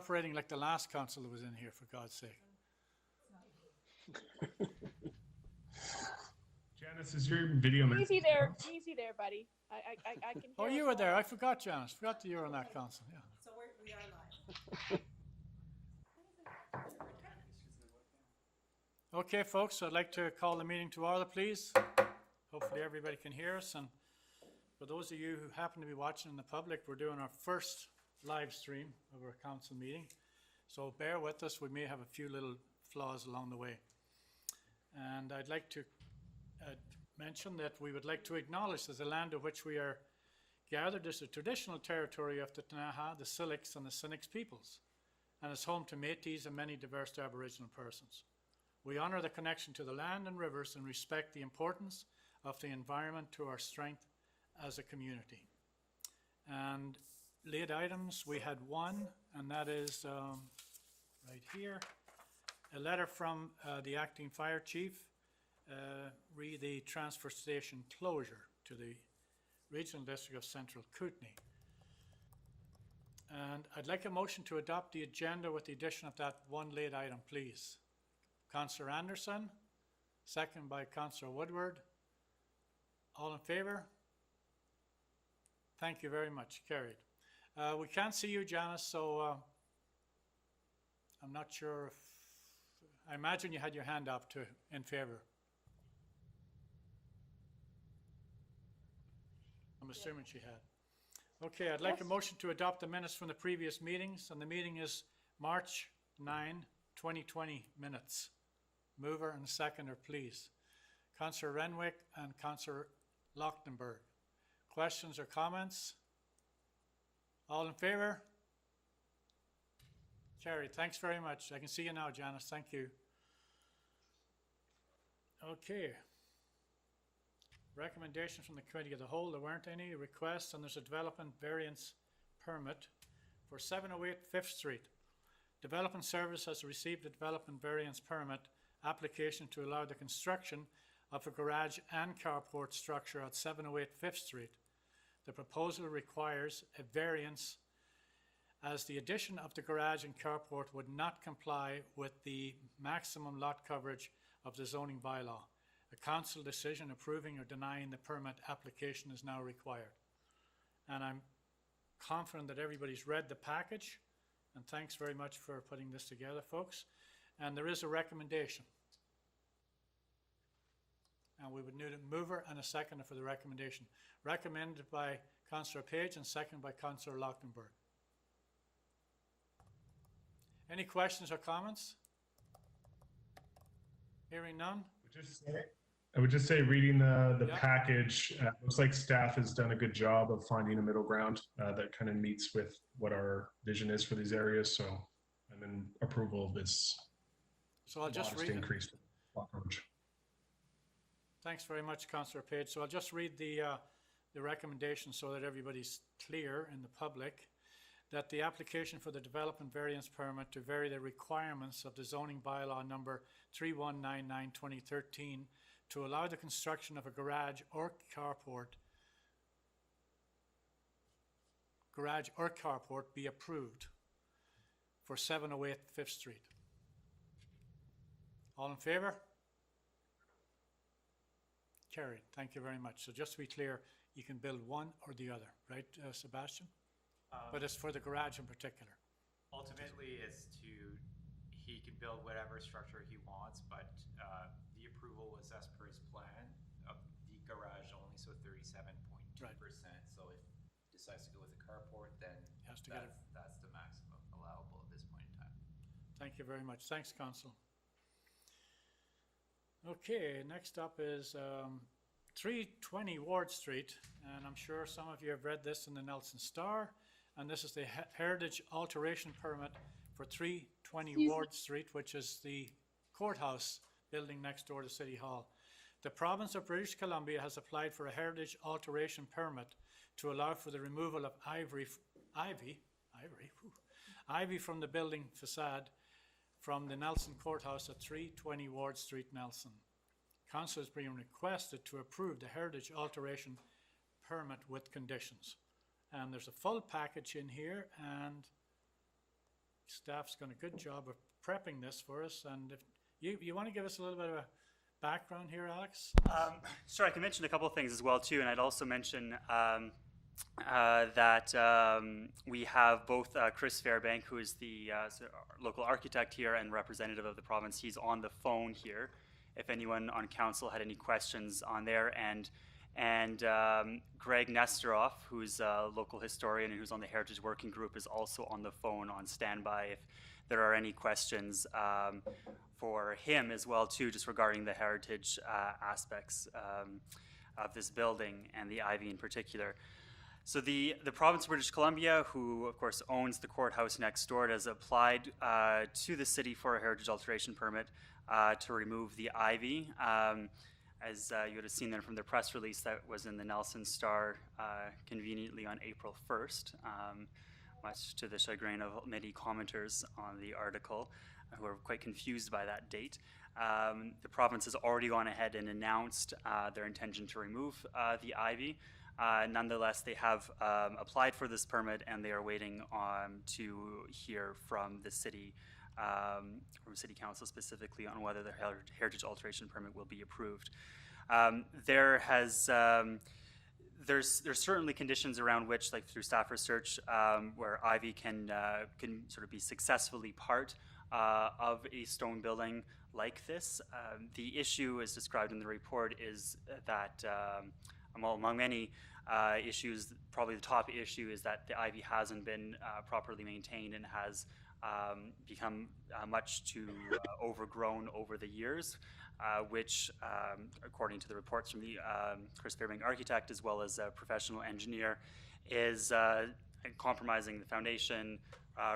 operating like the last council that was in here, for God's sake. Janice, is your video? Easy there, buddy. I can hear. Oh, you were there. I forgot, Janice. Forgot that you were on that council. Yeah. So we are live. Okay, folks, I'd like to call the meeting to order, please. Hopefully everybody can hear us. And for those of you who happen to be watching in the public, we're doing our first live stream of our council meeting. So bear with us. We may have a few little flaws along the way. And I'd like to mention that we would like to acknowledge that the land of which we are gathered is the traditional territory of the Ktunaxa, the Silix, and the Sinix peoples, and is home to Métis and many diverse Aboriginal persons. We honor the connection to the land and rivers and respect the importance of the environment to our strength as a community. And late items, we had one, and that is right here, a letter from the acting fire chief re the transfer station closure to the regional district of Central Kootenay. And I'd like a motion to adopt the agenda with the addition of that one late item, please. Councillor Anderson, second by Councillor Woodward. All in favour? Thank you very much. Carried. We can't see you, Janice, so I'm not sure if, I imagine you had your hand up to in favour. I'm assuming she had. Okay, I'd like a motion to adopt the minutes from the previous meetings, and the meeting is March 9, 2020 minutes. Mover and seconder, please. Councillor Renwick and Councillor Lochtenberg. Questions or comments? All in favour? Carried. Thanks very much. I can see you now, Janice. Thank you. Okay. Recommendations from the Committee of the Whole. There weren't any requests, and there's a development variance permit for 708 5th Street. Development Service has received a development variance permit application to allow the construction of a garage and carport structure at 708 5th Street. The proposal requires a variance as the addition of the garage and carport would not comply with the maximum lot coverage of the zoning bylaw. A council decision approving or denying the permit application is now required. And I'm confident that everybody's read the package, and thanks very much for putting this together, folks. And there is a recommendation. And we would need a mover and a seconder for the recommendation. Recommended by Councillor Page and seconded by Councillor Lochtenberg. Any questions or comments? Hearing none? I would just say reading the package, looks like staff has done a good job of finding a middle ground that kind of meets with what our vision is for these areas. So I'm in approval of this. So I'll just read increased lot coverage. Thanks very much, Councillor Page. So I'll just read the recommendation so that everybody's clear in the public that the application for the development variance permit to vary the requirements of the zoning bylaw number 3199/2013 to allow the construction of a garage or carport be approved for 708 5th Street. All in favour? Carried. Thank you very much. So just to be clear, you can build one or the other, right, Sebastian? But it's for the garage in particular. Ultimately, he can build whatever structure he wants, but the approval was as per his plan of the garage only, so 37.2%. Right. So if he decides to go with the carport, then that's the maximum allowable at this point in time. Thank you very much. Thanks, Council. Okay, next up is 320 Ward Street, and I'm sure some of you have read this in the Nelson Star, and this is the Heritage Alteration Permit for 320 Ward Street, which is the courthouse building next door to City Hall. The province of British Columbia has applied for a Heritage Alteration Permit to allow for the removal of ivy from the building facade from the Nelson Courthouse at 320 Ward Street, Nelson. Council is being requested to approve the Heritage Alteration Permit with conditions. And there's a full package in here, and staff's done a good job of prepping this for us, and if you want to give us a little bit of a background here, Alex? Sure, I can mention a couple of things as well too, and I'd also mention that we have both Chris Fairbank, who is the local architect here and representative of the province. He's on the phone here. If anyone on council had any questions on there, and Greg Nesteroff, who's a local historian and who's on the Heritage Working Group, is also on the phone on standby if there are any questions for him as well too, just regarding the heritage aspects of this building and the ivy in particular. So the province of British Columbia, who of course owns the courthouse next door, has applied to the city for a heritage alteration permit to remove the ivy. As you would have seen there from the press release that was in the Nelson Star conveniently on April 1st, much to the chagrin of many commenters on the article who are quite confused by that date. The province has already gone ahead and announced their intention to remove the ivy. Nonetheless, they have applied for this permit, and they are waiting to hear from the city, from City Council specifically, on whether the heritage alteration permit will be approved. There's certainly conditions around which, like through staff research, where ivy can sort of be successfully part of a stone building like this. The issue, as described in the report, is that among many issues, probably the top issue is that the ivy hasn't been properly maintained and has become much too overgrown over the years, which, according to the reports from the Chris Fairbank architect as well as a professional engineer, is compromising the foundation,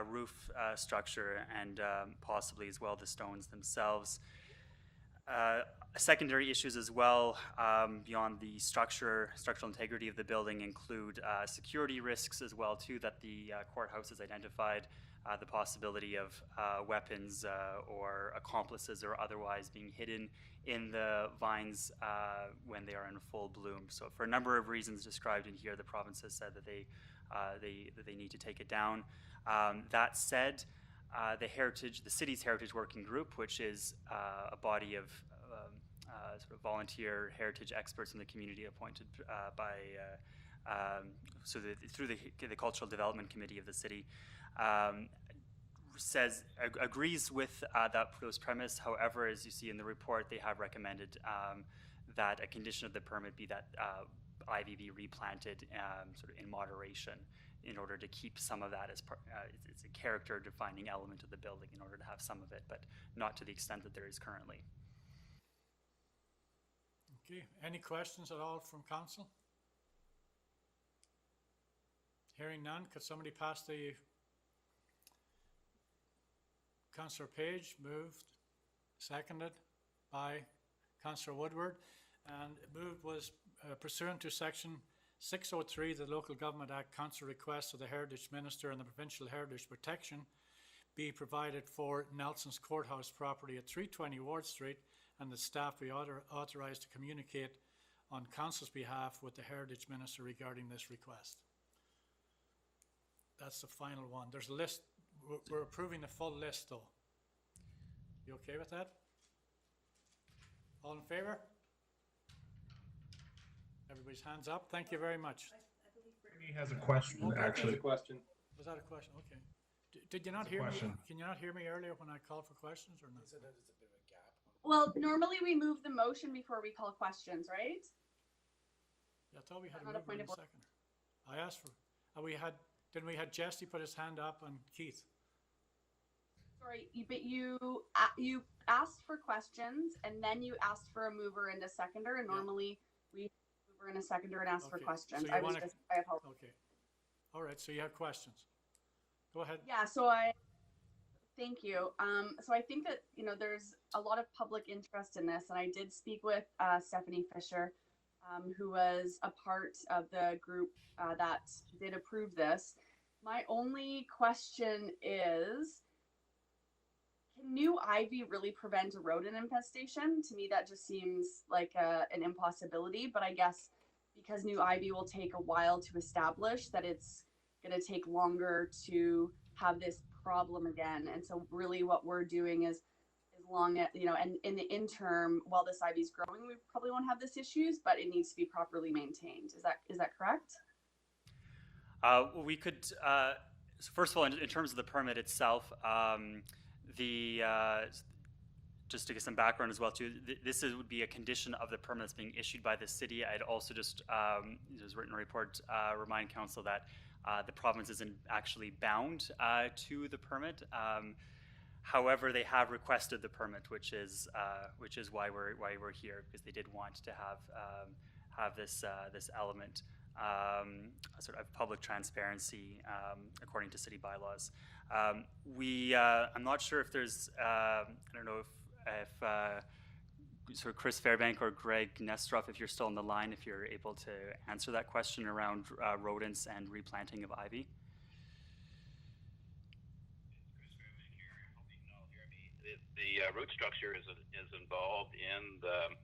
roof structure, and possibly as well the stones themselves. Secondary issues as well, beyond the structural integrity of the building, include security risks as well too, that the courthouse has identified, the possibility of weapons or accomplices or otherwise being hidden in the vines when they are in full bloom. So for a number of reasons described in here, the province has said that they need to take it down. That said, the city's Heritage Working Group, which is a body of sort of volunteer heritage experts in the community appointed by through the Cultural Development Committee of the city, agrees with those premise. However, as you see in the report, they have recommended that a condition of the permit be that ivy be replanted sort of in moderation, in order to keep some of that as part. It's a character-defining element of the building, in order to have some of it, but not to the extent that there is currently. Okay, any questions at all from council? Hearing none, could somebody pass the Councillor Page? Moved, seconded by Councillor Woodward, and moved was pursuant to section 603 of the Local Government Act, council requests of the Heritage Minister and the Provincial Heritage Protection be provided for Nelson's Courthouse property at 320 Ward Street, and the staff be authorized to communicate on council's behalf with the Heritage Minister regarding this request. That's the final one. There's a list. We're approving the full list though. You okay with that? All in favor? Everybody's hands up. Thank you very much. He has a question, actually. Was that a question? Okay. Did you not hear me? Can you not hear me earlier when I called for questions or not? Well, normally we move the motion before we call questions, right? Yeah, I thought we had a mover and a seconder. I asked for, then we had Jesse put his hand up and Keith. Sorry, but you asked for questions and then you asked for a mover and a seconder, and normally we mover and a seconder and ask for questions. So I apologize. Okay. All right, so you have questions. Go ahead. Yeah, thank you. So I think that, there's a lot of public interest in this, and I did speak with Stephanie Fisher, who was a part of the group that did approve this. My only question is, can new ivy really prevent a rodent infestation? To me, that just seems like an impossibility, but I guess because new ivy will take a while to establish, that it's going to take longer to have this problem again. And so really what we're doing is long as, and in the interim, while this ivy is growing, we probably won't have this issues, but it needs to be properly maintained. Is that correct? We could, so first of all, in terms of the permit itself, just to get some background as well too, this would be a condition of the permit that's being issued by the city. I'd also just, there's written report, remind council that the province isn't actually bound to the permit. However, they have requested the permit, which is why we're here, because they did want to have this element sort of public transparency according to city bylaws. I'm not sure if there's I don't know if sort of Chris Fairbank or Greg Nestroff, if you're still on the line, if you're able to answer that question around rodents and replanting of ivy. The root structure is involved in the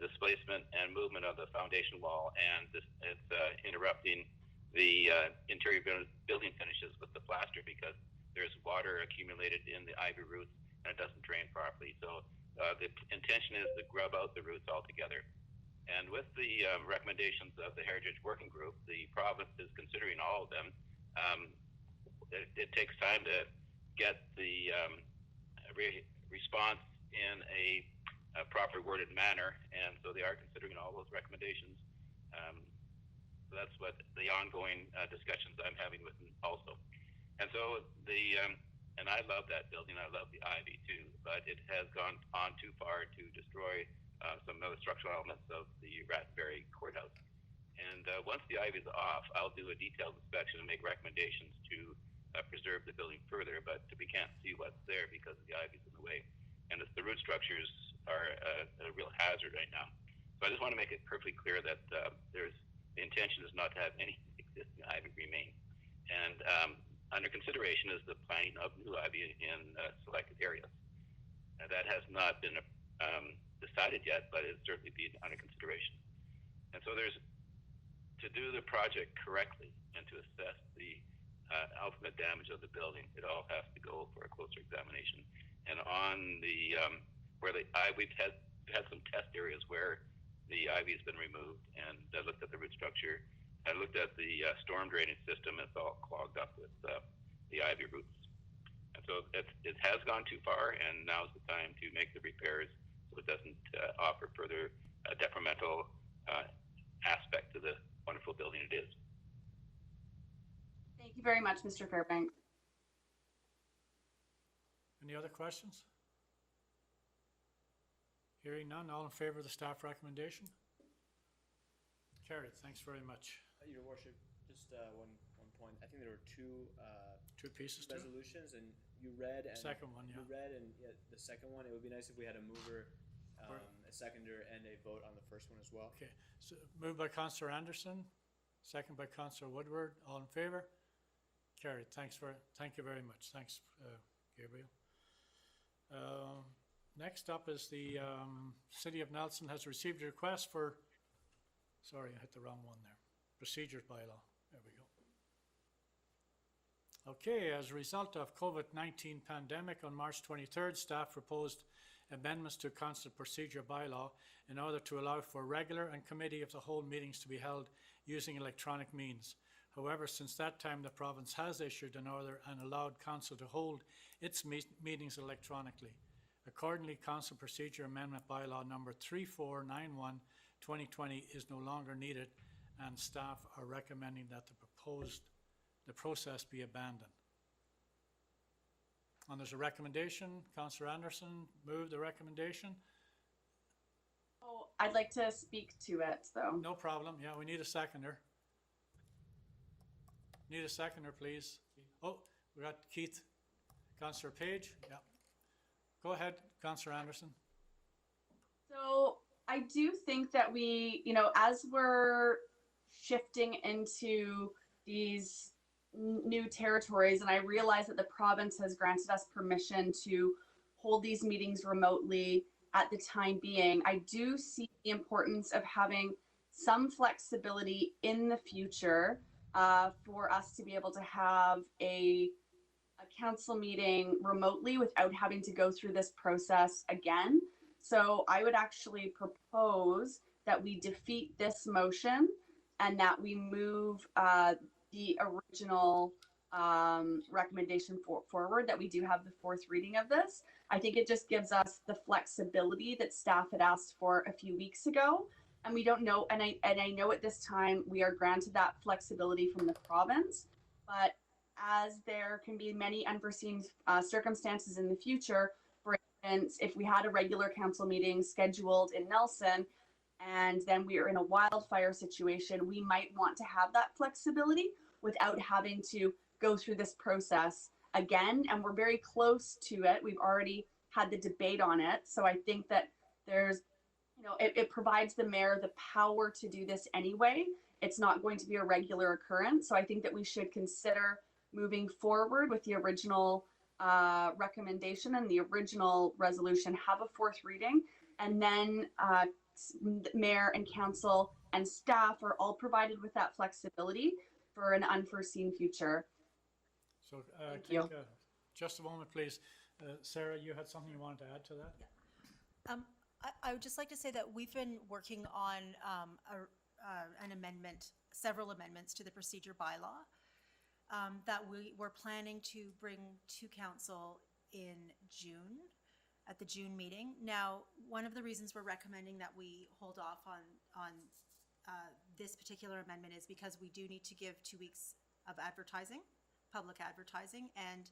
displacement and movement of the foundation wall, and it's interrupting the interior building finishes with the plaster because there's water accumulated in the ivy roots and it doesn't drain properly. So the intention is to grub out the roots altogether. And with the recommendations of the Heritage Working Group, the province is considering all of them. It takes time to get the response in a proper worded manner, and so they are considering all those recommendations. So that's what the ongoing discussions I'm having with them also. And so and I love that building, I love the ivy too, but it has gone on too far to destroy some of the structural elements of the Rattenbury courthouse. And once the ivy is off, I'll do a detailed inspection and make recommendations to preserve the building further, but we can't see what's there because the ivy's in the way. And the root structures are a real hazard right now. So I just want to make it perfectly clear that the intention is not to have any existing ivy remain. And under consideration is the planting of new ivy in selected areas. And that has not been decided yet, but it's certainly being under consideration. And so to do the project correctly and to assess the ultimate damage of the building, it all has to go for a closer examination. And on the we've had some test areas where the ivy has been removed, and I looked at the root structure. I looked at the storm drainage system. It's all clogged up with the ivy roots. And so it has gone too far, and now's the time to make the repairs so it doesn't offer further detrimental aspect to the wonderful building it is. Thank you very much, Mr. Fairbank. Any other questions? Hearing none, all in favor of the staff recommendation? Carried, thanks very much. Your Worship, just one point. I think there were two pieces to it? resolutions, and you read and Second one, yeah. You read and the second one. It would be nice if we had a mover, a seconder, and a vote on the first one as well. Okay, so moved by Councillor Anderson, second by Councillor Woodward. All in favor? Carried. Thank you very much. Thanks, Gabriel. Next up is the City of Nelson has received a request for, sorry, I hit the wrong one there. Procedures bylaw. There we go. Okay, as a result of COVID-19 pandemic on March 23rd, staff proposed amendments to council procedure bylaw in order to allow for regular and committee of the whole meetings to be held using electronic means. However, since that time, the province has issued an order and allowed council to hold its meetings electronically. Accordingly, council procedure amendment bylaw number 3491/2020 is no longer needed, and staff are recommending that the process be abandoned. And there's a recommendation. Councillor Anderson moved the recommendation. Oh, I'd like to speak to it, though. No problem. Yeah, we need a seconder. Need a seconder, please. Oh, we got Keith. Councillor Page. Yeah. Go ahead, Councillor Anderson. So I do think that we, as we're shifting into these new territories, and I realize that the province has granted us permission to hold these meetings remotely at the time being, I do see the importance of having some flexibility in the future for us to be able to have a council meeting remotely without having to go through this process again. So I would actually propose that we defeat this motion and that we move the original recommendation forward, that we do have the fourth reading of this. I think it just gives us the flexibility that staff had asked for a few weeks ago. And we don't know, and I know at this time we are granted that flexibility from the province, but as there can be many unforeseen circumstances in the future, for instance, if we had a regular council meeting scheduled in Nelson and then we are in a wildfire situation, we might want to have that flexibility without having to go through this process again. And we're very close to it. We've already had the debate on it. So I think that there's, you know, it provides the mayor the power to do this anyway. It's not going to be a regular occurrence. So I think that we should consider moving forward with the original recommendation and the original resolution, have a fourth reading, and then mayor and council and staff are all provided with that flexibility for an unforeseen future. So Thank you. Just a moment, please. Sarah, you had something you wanted to add to that? I would just like to say that we've been working on an amendment, several amendments to the procedure bylaw that we were planning to bring to council in June, at the June meeting. Now, one of the reasons we're recommending that we hold off on this particular amendment is because we do need to give 2 weeks of advertising, public advertising, and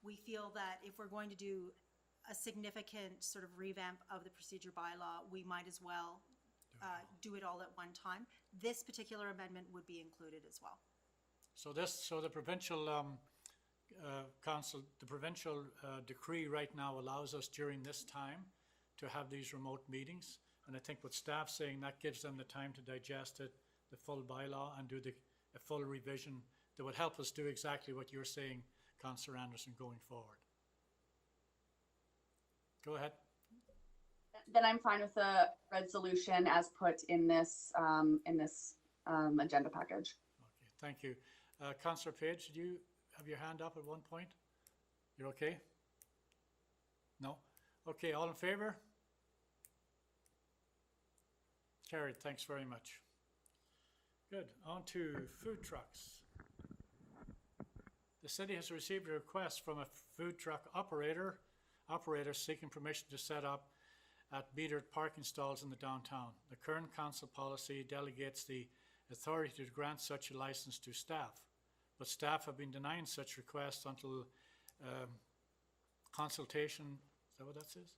we feel that if we're going to do a significant sort of revamp of the procedure bylaw, we might as well do it all at one time. This particular amendment would be included as well. So the provincial council, the provincial decree right now allows us during this time to have these remote meetings. And I think what staff's saying, that gives them the time to digest it, the full bylaw, and do a full revision that would help us do exactly what you're saying, Councillor Anderson, going forward. Go ahead. Then I'm fine with the resolution as put in this agenda package. Okay, thank you. Councillor Page, did you have your hand up at one point? You're okay? No? Okay, all in favor? Carried, thanks very much. Good, on to food trucks. The city has received a request from a food truck operator seeking permission to set up at metered parking stalls in the downtown. The current council policy delegates the authority to grant such a license to staff, but staff have been denying such requests until consultation, is that what that says?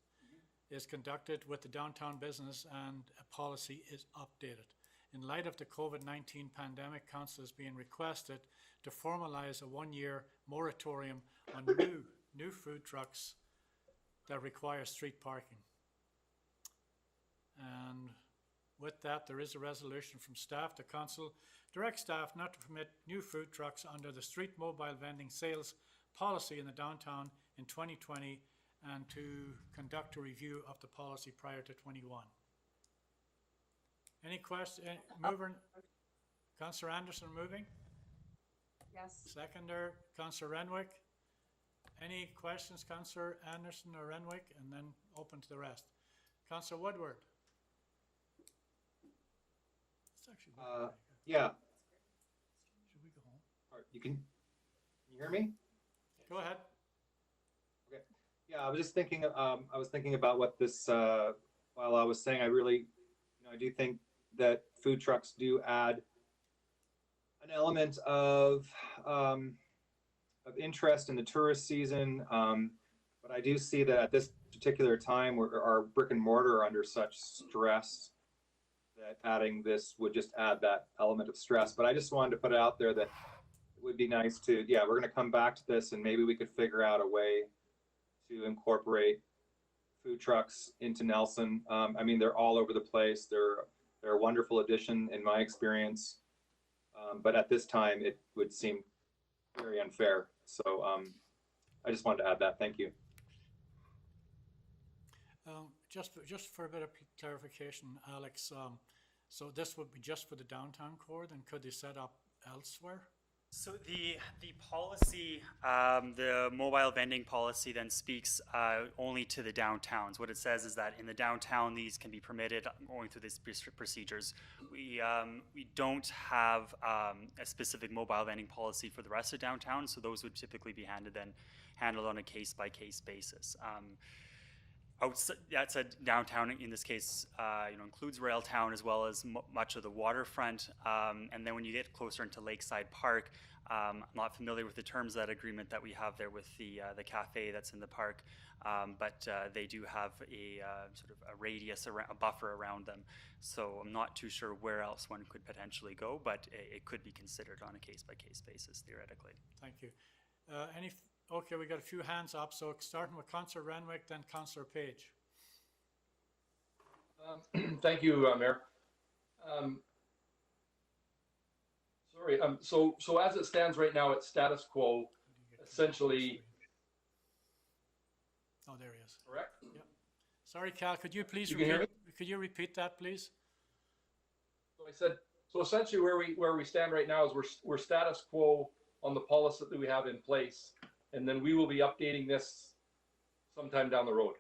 Is conducted with the downtown business and a policy is updated. In light of the COVID-19 pandemic, council is being requested to formalize a 1-year moratorium on new food trucks that require street parking. And with that, there is a resolution from staff. The council directs staff not to permit new food trucks under the street mobile vending sales policy in the downtown in 2020 and to conduct a review of the policy prior to 21. Any question? Councillor Anderson moving? Yes. Seconder, Councillor Renwick. Any questions, Councillor Anderson or Renwick? And then open to the rest. Councillor Woodward. It's actually yeah. Should we go home? All right, can you hear me? Go ahead. Okay. Yeah, I was just thinking. I was thinking about what this. While I was saying, I do think that food trucks do add an element of interest in the tourist season. But I do see that at this particular time, our brick and mortar are under such stress that adding this would just add that element of stress. But I just wanted to put it out there that it would be nice to, we're going to come back to this and maybe we could figure out a way to incorporate food trucks into Nelson. I mean, they're all over the place. They're a wonderful addition in my experience. But at this time, it would seem very unfair. So I just wanted to add that. Thank you. Just for a bit of clarification, Alex, so this would be just for the downtown core, then could they set up elsewhere? So the policy, the mobile vending policy then speaks only to the downtowns. What it says is that in the downtown, these can be permitted going through these procedures. We don't have a specific mobile vending policy for the rest of downtown, so those would typically be handled on a case-by-case basis. Outside downtown, in this case, includes Railtown as well as much of the waterfront. And then when you get closer into Lakeside Park, I'm not familiar with the terms of that agreement that we have there with the cafe that's in the park, but they do have a sort of a radius, a buffer around them. So I'm not too sure where else one could potentially go, but it could be considered on a case-by-case basis, theoretically. Thank you. Okay, we got a few hands up, so starting with Councillor Renwick, then Councillor Page. Thank you, Mayor. So as it stands right now, it's status quo, essentially. Oh, there he is. Correct? Yep. Sorry, Cal, could you please could you repeat that, please? So I said, so essentially where we stand right now is we're status quo on the policy that we have in place. And then we will be updating this sometime down the road.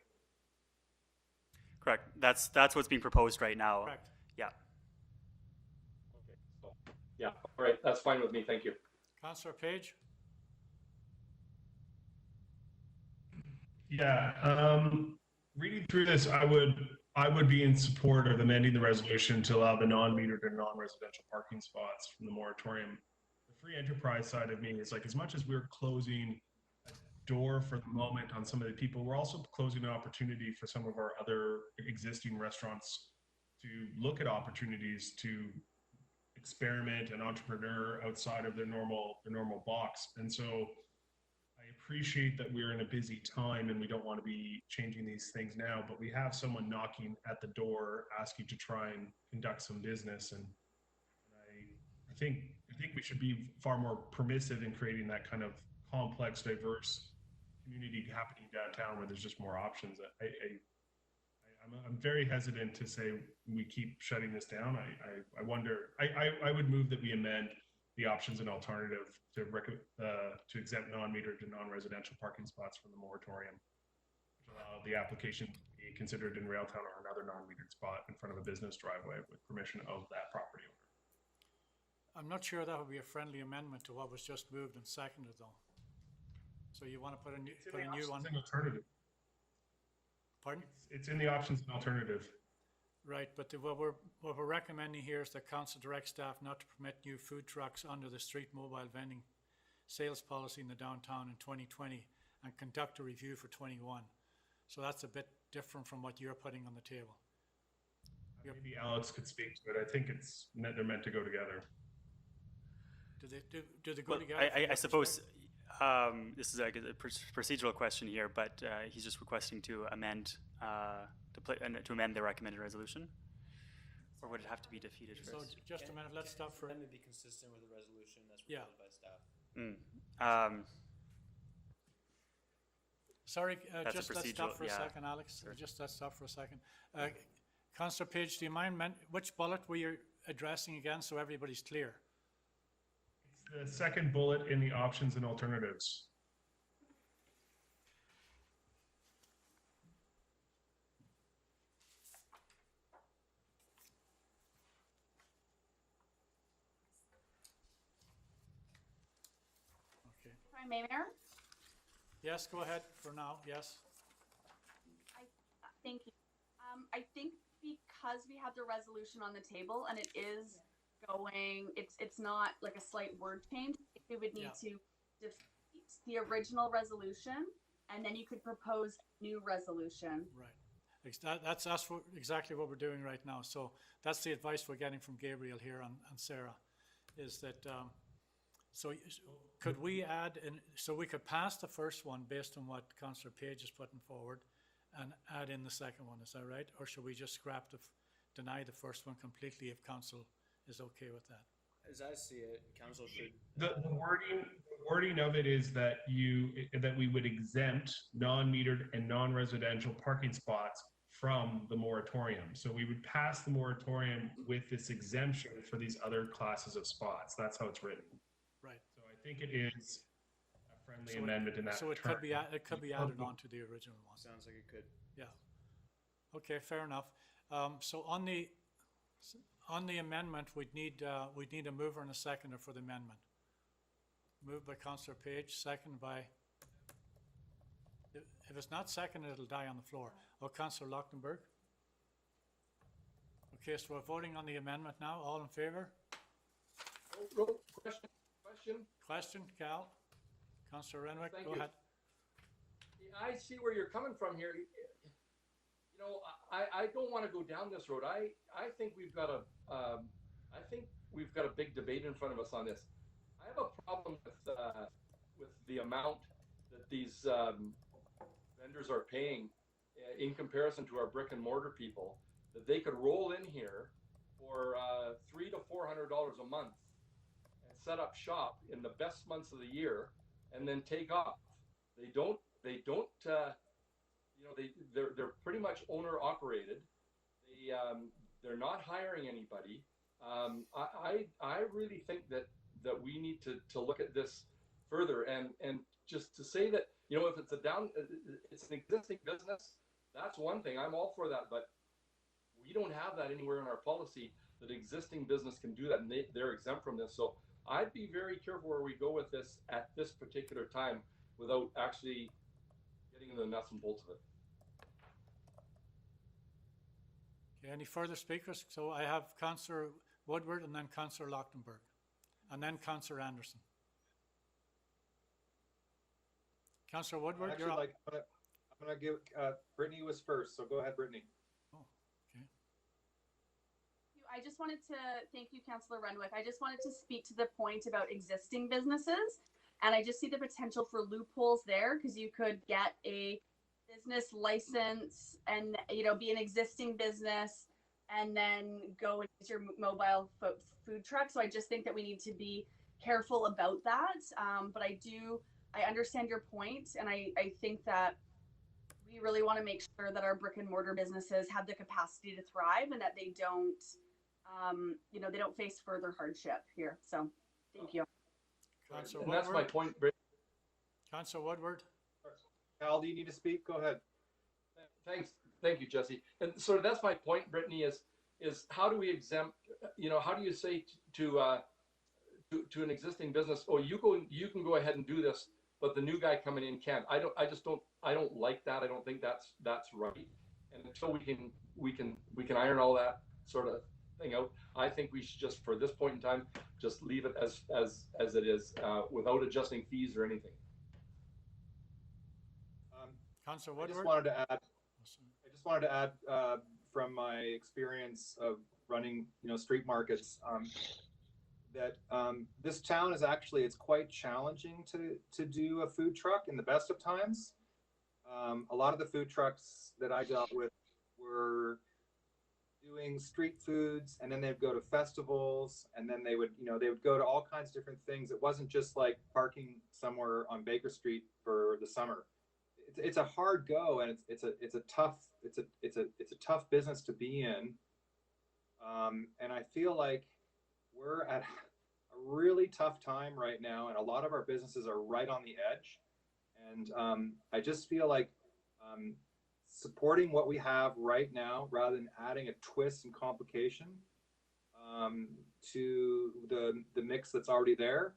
Correct. That's what's being proposed right now. Correct. Yeah. Okay. So, yeah. All right. That's fine with me. Thank you. Councillor Page. Yeah. Reading through this, I would be in support of amending the resolution to allow the non-metered and non-residential parking spots from the moratorium. The free enterprise side of me is like, as much as we're closing door for the moment on some of the people, we're also closing an opportunity for some of our other existing restaurants to look at opportunities to experiment and entrepreneur outside of their normal box. And so I appreciate that we're in a busy time and we don't want to be changing these things now, but we have someone knocking at the door asking to try and conduct some business. And I think we should be far more permissive in creating that kind of complex, diverse community happening downtown where there's just more options. I'm very hesitant to say we keep shutting this down. I wonder. I would move that we amend the options and alternative to exempt non-metered and non-residential parking spots from the moratorium, which allow the application to be considered in Railtown or another non-metered spot in front of a business driveway with permission of that property owner. I'm not sure that would be a friendly amendment to what was just moved and seconded, though. So you want to put a new one? Alternative. Pardon? It's in the options and alternative. Right, but what we're recommending here is that council direct staff not to permit new food trucks under the street mobile vending sales policy in the downtown in 2020 and conduct a review for 21. So that's a bit different from what you're putting on the table. Maybe Alex could speak to it. I think they're meant to go together. Do they go together? I suppose this is a procedural question here, but he's just requesting to amend to amend the recommended resolution, or would it have to be defeated first? So just a minute. Let's stop for. Can it be consistent with the resolution that's proposed by staff? Sorry, That's just let's stop for a second, Alex. Sure. Just let's stop for a second. Councillor Page, do you mind which bullet were you addressing again, so everybody's clear? It's the second bullet in the options and alternatives. Okay. Hi, Mayor. Yes, go ahead for now. Yes. Thank you. I think because we have the resolution on the table and it is going, it's not like a slight word change. We would need to defeat the original resolution, and then you could propose a new resolution. Right. That's exactly what we're doing right now. So that's the advice we're getting from Gabriel here and Sarah, is that so could we add in, so we could pass the first one based on what Councillor Page is putting forward and add in the second one, is that right? Or should we just deny the first one completely if council is okay with that? As I see it, council should. The wording of it is that we would exempt non-metered and non-residential parking spots from the moratorium. So we would pass the moratorium with this exemption for these other classes of spots. That's how it's written. Right. So think it is a friendly So it- amendment in that So it term. could be, it could be added on to the original one. Sounds like it could. Yeah. Okay, fair enough. So on the amendment, we'd need a mover and a seconder for the amendment. Moved by Councillor Page, second by, if it's not seconded, it'll die on the floor. Oh, Councillor Lochtenberg? Okay, so we're voting on the amendment now. All in favor? Question? Question, Cal? Councillor Renwick, Thank go you. ahead. I see where you're coming from here. You know, I don't want to go down this road. I think we've got a big debate in front of us on this. I have a problem with the amount that these vendors are paying in comparison to our brick and mortar people. That they could roll in here for $300 to $400 a month and set up shop in the best months of the year, and then take off. They don't. You know, they're pretty much owner operated. They're not hiring anybody. I really think that we need to look at this further and just to say that, you know, if it's it's an existing business, that's one thing. I'm all for that, but we don't have that anywhere in our policy that existing business can do that, and they're exempt from this. So I'd be very careful where we go with this at this particular time without actually getting into the nuts and bolts of it. Okay, any further speakers? So I have Councillor Woodward and then Councillor Lochtenberg, and then Councillor Anderson. Councillor Woodward, you're up. I'm gonna give, Brittany was first, so go ahead, Brittany. Oh, okay. I just wanted to thank you, Councillor Renwick. I just wanted to speak to the point about existing businesses. And I just see the potential for loopholes there, because you could get a business license and, you know, be an existing business and then go and use your mobile food truck. So I just think that we need to be careful about that. But I understand your point, and I think that we really want to make sure that our brick and mortar businesses have the capacity to thrive and that they don't, you know, they don't face further hardship here. So thank you. Councillor And that's my Woodward. point, Britt. Councillor Woodward. Cal, do you need to speak? Go ahead. Thank you, Jesse. And so that's my point, Brittany, is how do we exempt, you know, how do you say to an existing business, oh, you can go ahead and do this, but the new guy coming in can't. I don't like that. I don't think that's right. And until we can iron all that sort of thing out, I think we should just, for this point in time, just leave it as it is, without adjusting fees or anything. Councillor I Woodward. just wanted to add from my experience of running, you know, street markets, that this town is actually, it's quite challenging to do a food truck in the best of times. A lot of the food trucks that I dealt with were doing street foods, and then they'd go to festivals, and then they would go to all kinds of different things. It wasn't just like parking somewhere on Baker Street for the summer. It's a hard go, and it's a tough business to be in. And I feel like we're at a really tough time right now, and a lot of our businesses are right on the edge. And I just feel like supporting what we have right now rather than adding a twist and complication to the mix that's already there.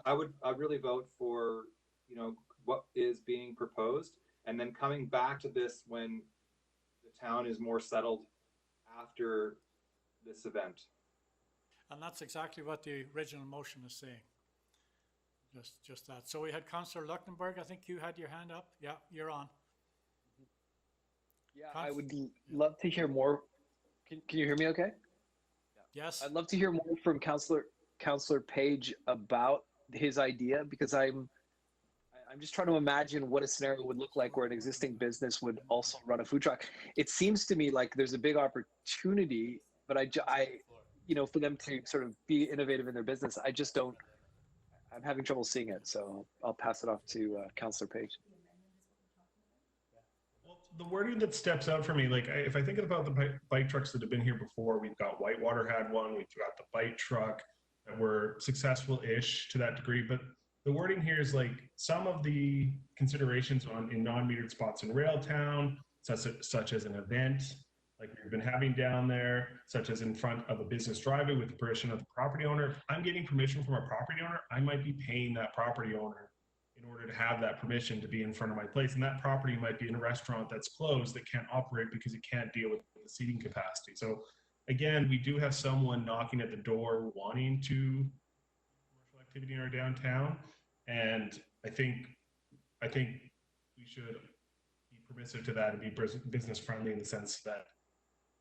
I'd really vote for, you know, what is being proposed, and then coming back to this when the town is more settled after this event. And that's exactly what the original motion is saying. Just that. So we had Councillor Luchtenberg. I think you had your hand up. Yeah, you're on. Yeah, I would love to hear more. Can you hear me okay? Yes. I'd love to hear more from Councillor Page about his idea, because I'm just trying to imagine what a scenario would look like where an existing business would also run a food truck. It seems to me like there's a big opportunity, but I you know, for them to sort of be innovative in their business, I'm having trouble seeing it. So I'll pass it off to Councillor Page. Well, the wording that steps out for me, like if I think about the bike trucks that have been here before, we've got Whitewater had one, we've got the bike truck. that were successful-ish to that degree, but the wording here is like some of the considerations in non-metered spots in Railtown, such as an event like we've been having down there, such as in front of a business driveway with the permission of the property owner. If I'm getting permission from a property owner, I might be paying that property owner in order to have that permission to be in front of my place. And that property might be in a restaurant that's closed that can't operate because it can't deal with the seating capacity. So again, we do have someone knocking at the door wanting to commercial activity in our downtown. And I think we should be permissive to that and be business friendly in the sense that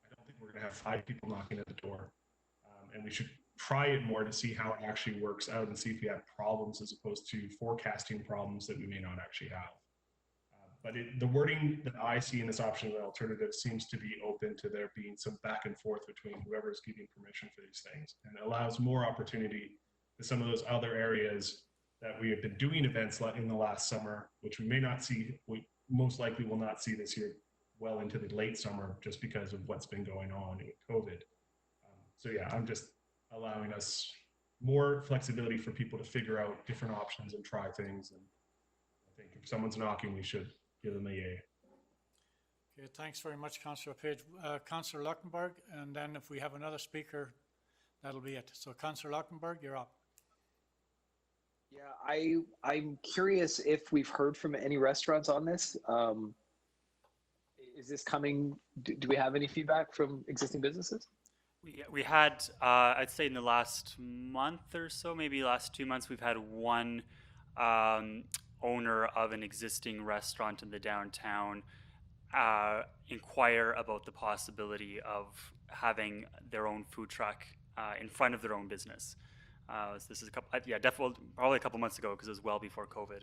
I don't think we're going to have 5 people knocking at the door. And we should try it more to see how it actually works out and see if we have problems as opposed to forecasting problems that we may not actually have. But the wording that I see in this option of an alternative seems to be open to there being some back and forth between whoever is giving permission for these things, and it allows more opportunity to some of those other areas that we have been doing events in the last summer, which we may not see, we most likely will not see this year well into the late summer just because of what's been going on with COVID. So yeah, I'm just allowing us more flexibility for people to figure out different options and try things. And I think if someone's knocking, we should give them a yay. Okay, thanks very much, Councillor Page. Councillor Luckenberg, and then if we have another speaker, that'll be it. So Councillor Luckenberg, you're up. Yeah, I'm curious if we've heard from any restaurants on this. Is this coming? Do we have any feedback from existing businesses? We had, I'd say in the last month or so, maybe last 2 months, we've had one owner of an existing restaurant in the downtown inquire about the possibility of having their own food truck in front of their own business. So this is a couple, definitely, probably a couple months ago because it was well before COVID.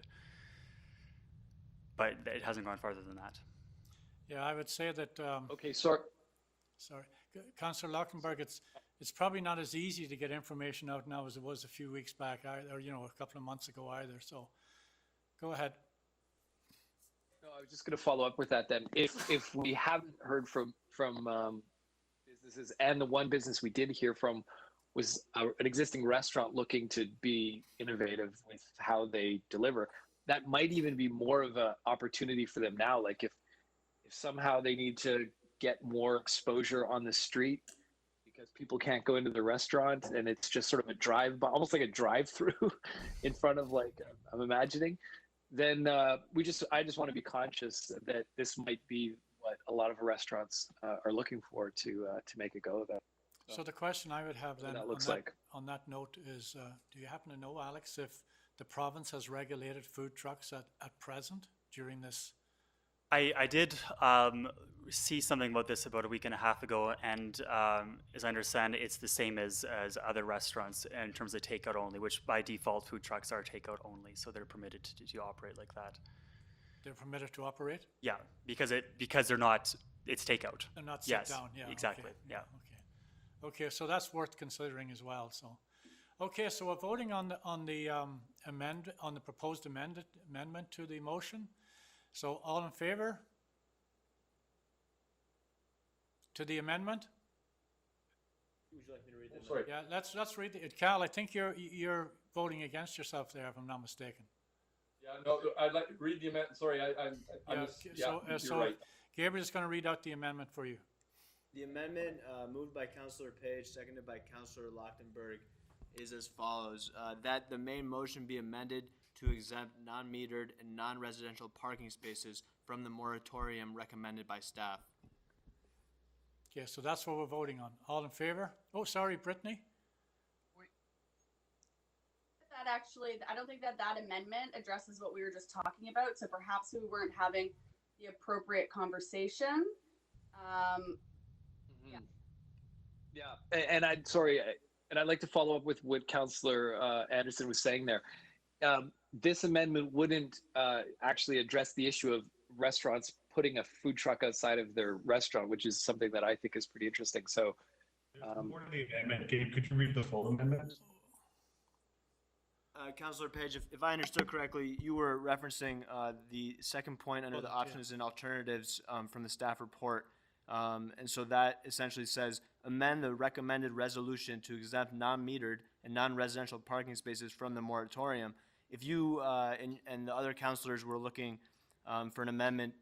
But it hasn't gone farther than that. Yeah, I would say that. Okay, sorry. Councillor Luckenberg, it's probably not as easy to get information out now as it was a few weeks back, or a couple of months ago either. So, go ahead. No, I was just going to follow up with that then. If we haven't heard from businesses, and the one business we did hear from was an existing restaurant looking to be innovative with how they deliver, that might even be more of an opportunity for them now. Like if somehow they need to get more exposure on the street because people can't go into the restaurant and it's just sort of a drive-by, almost like a drive-through in front of, like, I'm imagining, then I just want to be conscious that this might be what a lot of restaurants are looking for to make a go of it. So the question I would have then that looks on that note is, do you happen to know, Alex, if the province has regulated food trucks at present during this? I did see something about this about a week and a half ago, and as I understand, it's the same as other restaurants in terms of takeout only, which by default food trucks are takeout only, so they're permitted to operate like that. They're permitted to operate? Yeah, because they're not. It's takeout. They're not sit down. Yeah. Exactly. Okay. Yeah. Okay, so that's worth considering as well. So, okay, so we're voting on the proposed amendment to the motion. So, all in favor to the amendment? Would you like me to read this? Sorry. Yeah, let's read it. Cal, I think you're voting against yourself there, if I'm not mistaken. Yeah, no, I'd like to read the amendment. Sorry, you're right. Gabriel's going to read out the amendment for you. The amendment moved by Councillor Page, seconded by Councillor Lochtenberg, is as follows: that the main motion be amended to exempt non-metered and non-residential parking spaces from the moratorium recommended by staff. Okay, so that's what we're voting on. All in favor? Oh, sorry, Brittany. That actually, I don't think that amendment addresses what we were just talking about. So perhaps we weren't having the appropriate conversation. Yeah, and I'd like to follow up with what Councillor Anderson was saying there. This amendment wouldn't actually address the issue of restaurants putting a food truck outside of their restaurant, which is something that I think is pretty interesting. So, more to the amendment, Gabe, could you read the full amendment? Councillor Page, if I understood correctly, you were referencing the second point under the options and alternatives from the staff report. And so that essentially says amend the recommended resolution to exempt non-metered and non-residential parking spaces from the moratorium. If you and the other councilors were looking for an amendment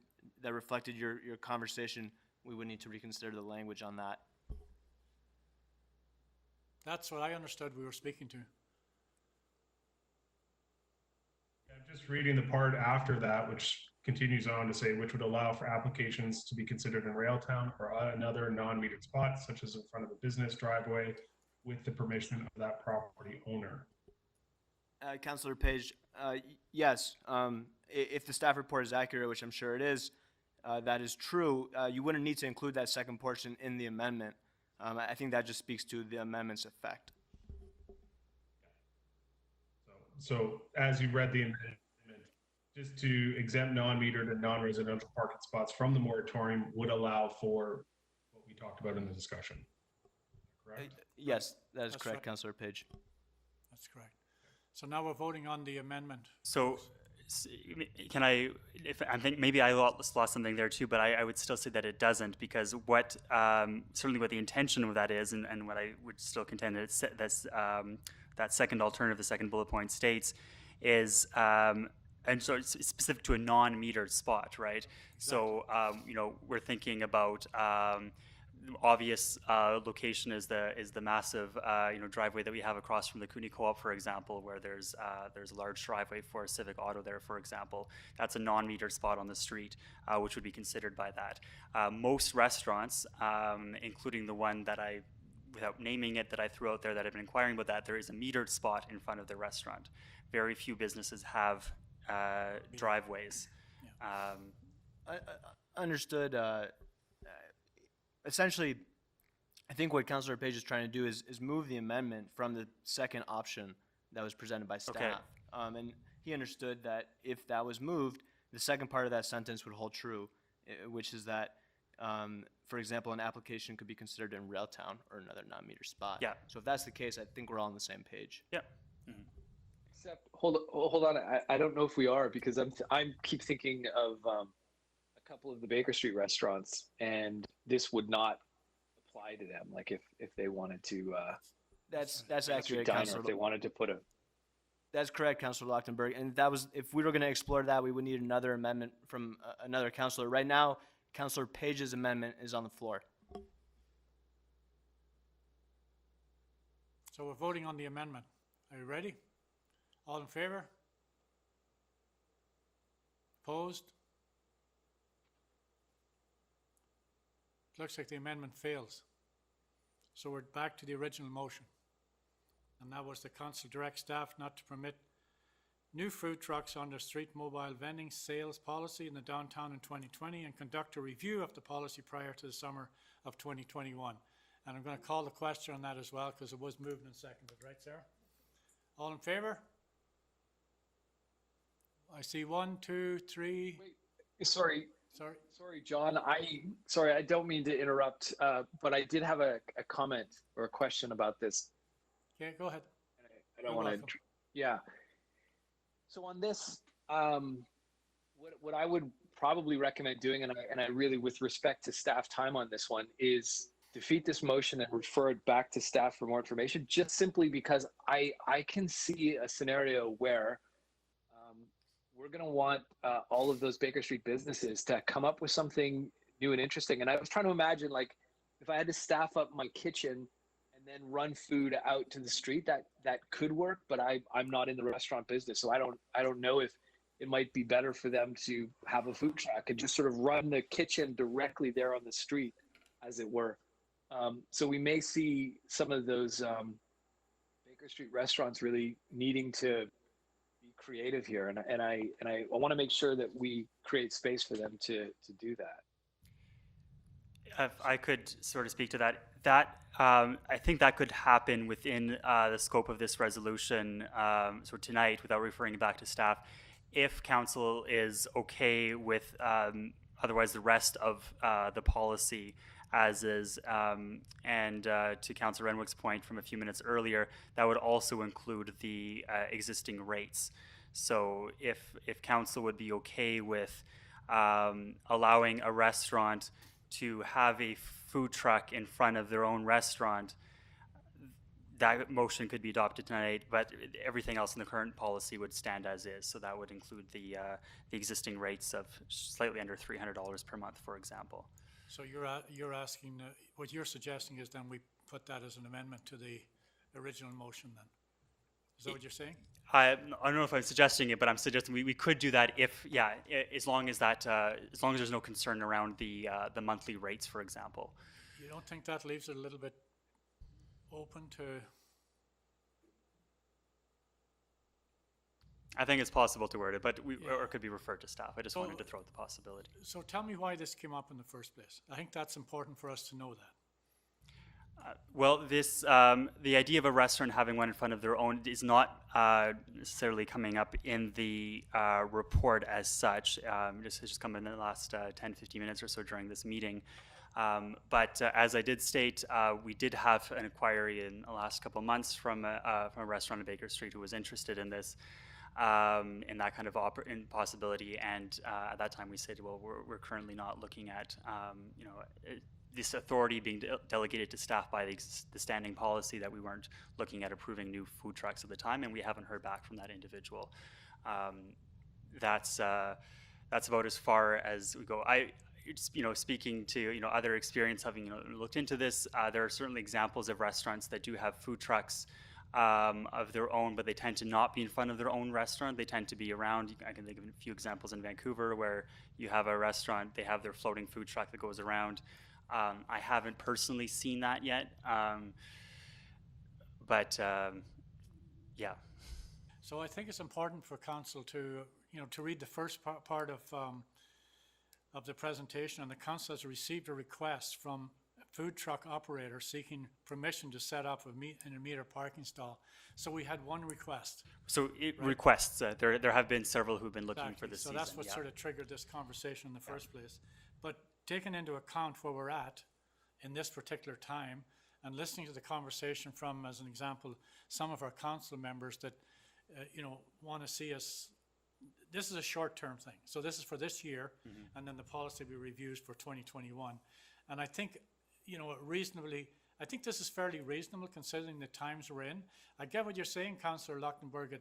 that reflected your conversation, we would need to reconsider the language on that. That's what I understood we were speaking to. I'm just reading the part after that, which continues on to say, which would allow for applications to be considered in Railtown or another non-metered spot, such as in front of a business driveway, with the permission of that property owner. Councillor Page, yes, if the staff report is accurate, which I'm sure it is, that is true, you wouldn't need to include that second portion in the amendment. I think that just speaks to the amendment's effect. So as you read the amendment, just to exempt non-metered and non-residential parking spots from the moratorium would allow for what we talked about in the discussion. Correct? Yes, that is That's correct, right. Councillor Page. That's correct. So now we're voting on the amendment. So can I, I think maybe I lost something there too, but I would still say that it doesn't, because what, certainly what the intention of that is, and what I would still contend that it's, that second alternative, the second bullet point states, is, and so it's specific to a non-metered spot, right? Exactly. So, you know, we're thinking about, obvious location is the massive you know, driveway that we have across from the Cooney Co-op, for example, where there's a large driveway for a Civic Auto there, for example. That's a non-metered spot on the street, which would be considered by that. Most restaurants, including the one that I, without naming it, that I threw out there that have been inquiring about that, there is a metered spot in front of the restaurant. Very few businesses have driveways. Yeah. Understood. Essentially, I think what Councillor Page is trying to do is move the amendment from the second option that was presented by staff. Okay. And he understood that if that was moved, the second part of that sentence would hold true, which is that, for example, an application could be considered in Railtown or another non-meter spot. Yeah. So if that's the case, I think we're all on the same page. Yeah. Except, hold on. I don't know if we are, because I'm keep thinking of a couple of the Baker Street restaurants, and this would not apply to them. Like if they wanted to, That's accurate, diner, Councillor. if they wanted to put a. That's correct, Councillor Lochtenberg. And that was, if we were going to explore that, we would need another amendment from another councillor. Right now, Councillor Page's amendment is on the floor. So we're voting on the amendment. Are you ready? All in favor? Opposed? Looks like the amendment fails. So we're back to the original motion. And that was the council direct staff not to permit new food trucks under street mobile vending sales policy in the downtown in 2020 and conduct a review of the policy prior to the summer of 2021. And I'm going to call the question on that as well, because it was moved and seconded, right, Sarah? All in favor? I see 1, 2, 3. Wait, sorry, John. I don't mean to interrupt, but I did have a comment or a question about this. Okay, go ahead. I don't want to. Yeah. So on this, what I would probably recommend doing, and I really, with respect to staff time on this one, is defeat this motion and refer it back to staff for more information, just simply because I can see a scenario where we're going to want all of those Baker Street businesses to come up with something new and interesting. And I was trying to imagine, like, if I had to staff up my kitchen and then run food out to the street, that could work, but I'm not in the restaurant business. So I don't know if it might be better for them to have a food truck and just sort of run the kitchen directly there on the street, as it were. So we may see some of those Baker Street restaurants really needing to be creative here, and I want to make sure that we create space for them to do that. If I could sort of speak to that, I think that could happen within the scope of this resolution. So tonight, without referring back to staff, if council is okay with otherwise the rest of the policy as is, and to Councillor Renwick's point from a few minutes earlier, that would also include the existing rates. So if council would be okay with allowing a restaurant to have a food truck in front of their own restaurant, that motion could be adopted tonight, but everything else in the current policy would stand as is. So that would include the existing rates of slightly under $300 per month, for example. So you're asking, what you're suggesting is then we put that as an amendment to the original motion then? Is that what you're saying? I don't know if I'm suggesting it, but I'm suggesting we could do that if, yeah, as long as that, as long as there's no concern around the monthly rates, for example. You don't think that leaves it a little bit open to? I think it's possible to word it, but or it could be referred to staff. I just So- wanted to throw out the possibility. So tell me why this came up in the first place. I think that's important for us to know that. Well, this the idea of a restaurant having one in front of their own is not necessarily coming up in the report as such. It's just come in the last 10, 15 minutes or so during this meeting. But as I did state, we did have an inquiry in the last couple of months from a restaurant on Baker Street who was interested in this, in that kind of possibility. And at that time we said, well, we're currently not looking at, you know, this authority being delegated to staff by the standing policy, that we weren't looking at approving new food trucks at the time, and we haven't heard back from that individual. That's about as far as we go. You know, speaking to, you know, other experience, having, you know, looked into this, there are certainly examples of restaurants that do have food trucks of their own, but they tend to not be in front of their own restaurant. They tend to be around. I can think of a few examples in Vancouver where you have a restaurant, they have their floating food truck that goes around. I haven't personally seen that yet, but yeah. So I think it's important for council to, you know, to read the first part of the presentation. And the council has received a request from a food truck operator seeking permission to set up an meter parking stall. So we had one request. So it Right. requests, there have been several who've been looking for Exactly. this So season. that's what yeah. sort of triggered this conversation in the first place. But taking into account where we're at in this particular time, and listening to the conversation from, as an example, some of our council members that, you know, want to see us, this is a short-term thing. So this is for this year, and then the policy will be reviewed for 2021. And I think, you know, I think this is fairly reasonable considering the times we're in. I get what you're saying, Councillor Lachtenberg.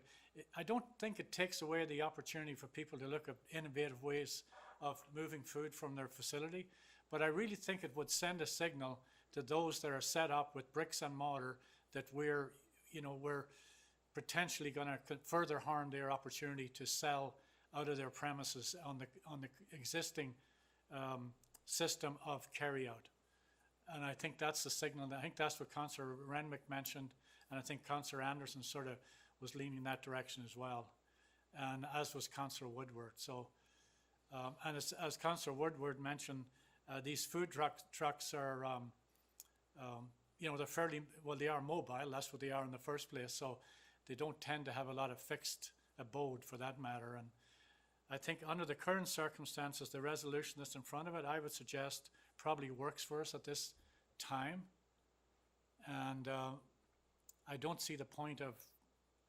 I don't think it takes away the opportunity for people to look at innovative ways of moving food from their facility. But I really think it would send a signal to those that are set up with bricks and mortar that we're potentially going to further harm their opportunity to sell out of their premises on the existing system of carryout. And I think that's the signal. I think that's what Councillor Renwick mentioned, and I think Councillor Anderson sort of was leaning in that direction as well, and as was Councillor Woodward. So, and as Councillor Woodward mentioned, these food trucks are, you know, they're fairly, well, they are mobile. That's what they are in the first place. So they don't tend to have a lot of fixed abode for that matter. And I think under the current circumstances, the resolution that's in front of it, I would suggest probably works for us at this time. And I don't see the point of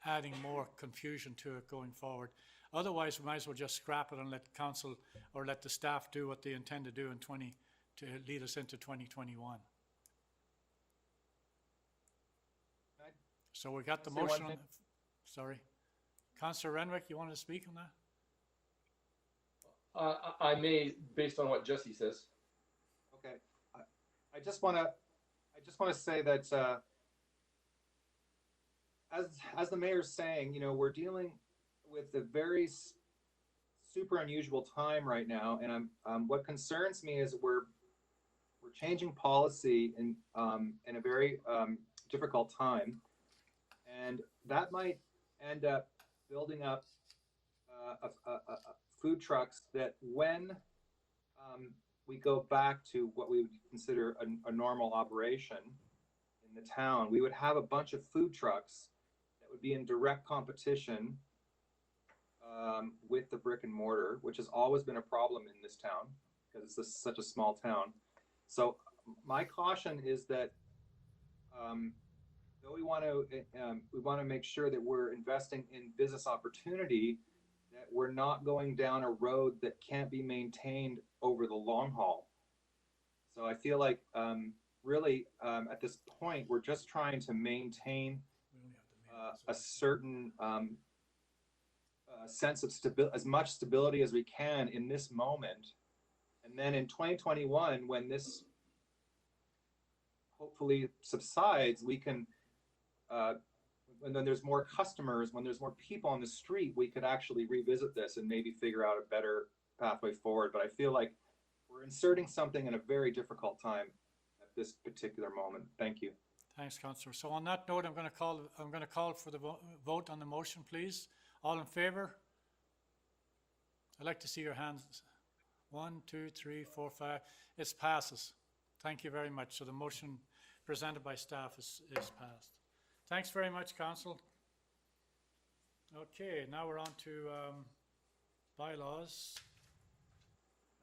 adding more confusion to it going forward. Otherwise, we might as well just scrap it and let council or let the staff do what they intend to do to lead us into 2021. So we got the motion. Sorry. Councillor Renwick, you want to speak on that? I may, based on what Jesse says. Okay, I just want to say that as the mayor's saying, you know, we're dealing with a very super unusual time right now, and what concerns me is we're changing policy in a very difficult time, and that might end up building up food trucks that when we go back to what we would consider a normal operation in the town, we would have a bunch of food trucks that would be in direct competition with the brick and mortar, which has always been a problem in this town because it's such a small town. So my caution is that though we want to make sure that we're investing in business opportunity, that we're not going down a road that can't be maintained over the long haul. So I feel like really at this point, we're just trying to maintain a certain sense of stability, as much stability as we can in this moment. And then in 2021, when this hopefully subsides, we can, when then there's more customers, when there's more people on the street, we could actually revisit this and maybe figure out a better pathway forward. But I feel like we're inserting something in a very difficult time at this particular moment. Thank you. Thanks, Councillor. So on that note, I'm going to call for the vote on the motion, please. All in favour? I'd like to see your hands. 1, 2, 3, 4, 5. It passes. Thank you very much. So the motion presented by staff is passed. Thanks very much, Council. Okay, now we're on to bylaws.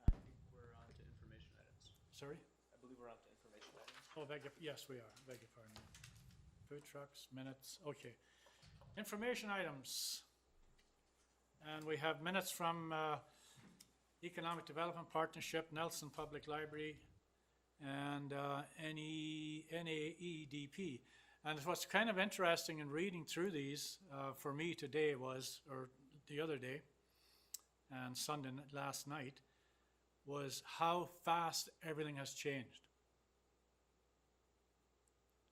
I think we're on to information items. Sorry? I believe we're on to information items. Oh, yes, we are. Beg your pardon. Food trucks, minutes. Okay. Information items. And we have minutes from Economic Development Partnership, Nelson Public Library, and NAEDP. And what's kind of interesting in reading through these for me today was, or the other day, and Sunday last night, was how fast everything has changed.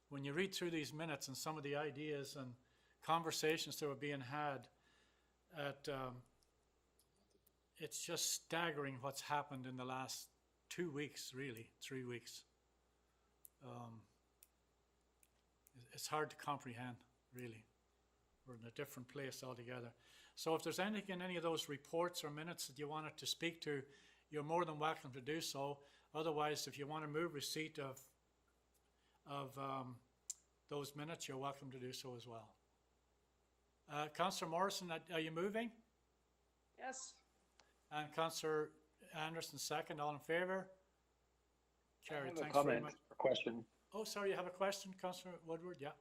When you read through these minutes and some of the ideas and conversations that were being had, it's just staggering what's happened in the last 2 weeks, really, 3 weeks. It's hard to comprehend, really. We're in a different place altogether. So if there's anything in any of those reports or minutes that you wanted to speak to, you're more than welcome to do so. Otherwise, if you want to move receipt of those minutes, you're welcome to do so as well. Councillor Morrison, are you moving? Yes. And Councillor Anderson, second. All in favour? Carried. I have a Thanks very comment much. or question. Oh, sorry, you have a question, Councillor Woodward? Yeah.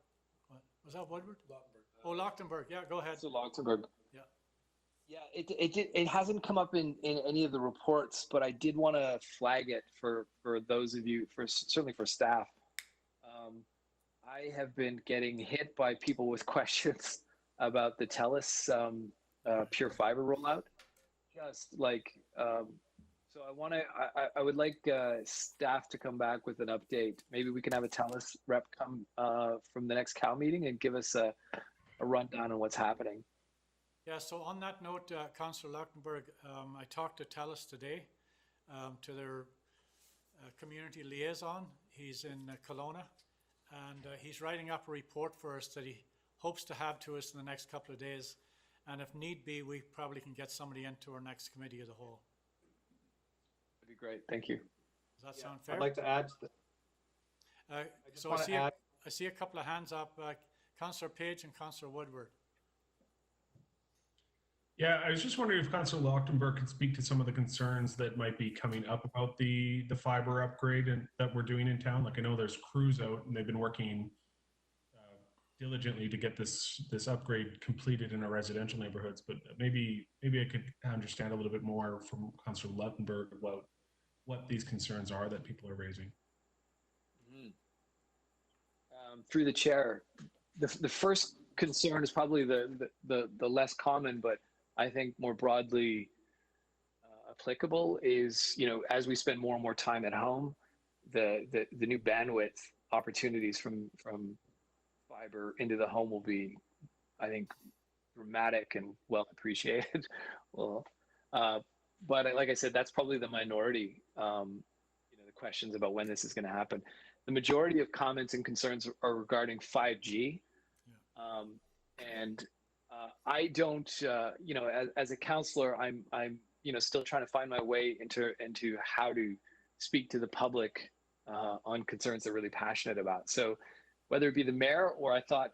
What? Was that Woodward? Oh, Lochtenberg. Yeah, go ahead. So Luxembourg. Yeah. Yeah, it hasn't come up in any of the reports, but I did want to flag it for those of you, certainly for staff. I have been getting hit by people with questions about the TELUS pure fiber rollout. Just like, so I would like staff to come back with an update. Maybe we can have a TELUS rep come from the next COW meeting and give us a rundown on what's happening. Yeah, so on that note, Councillor Lochtenberg, I talked to TELUS today, to their community liaison. He's in Kelowna, and he's writing up a report for us that he hopes to have to us in the next couple of days. And if need be, we probably can get somebody into our next committee of the whole. That'd be great. Thank you. Does that sound fair? I'd like to add to that. So I see a couple of hands up, Councillor Page and Councillor Woodward. Yeah, I was just wondering if Councillor Lochtenberg could speak to some of the concerns that might be coming up about the fiber upgrade that we're doing in town. Like, I know there's crews out and they've been working diligently to get this upgrade completed in our residential neighborhoods, but maybe I could understand a little bit more from Councillor Lochtenberg about what these concerns are that people are raising. Through the chair, the first concern is probably the less common, but I think more broadly applicable is, as we spend more and more time at home, the new bandwidth opportunities from fiber into the home will be, I think, dramatic and well appreciated. Well, but like I said, that's probably the minority. The questions about when this is going to happen. The majority of comments and concerns are regarding 5G, and I don't, as a counselor, I'm still trying to find my way into how to speak to the public on concerns they're really passionate about. So whether it be the mayor or I thought,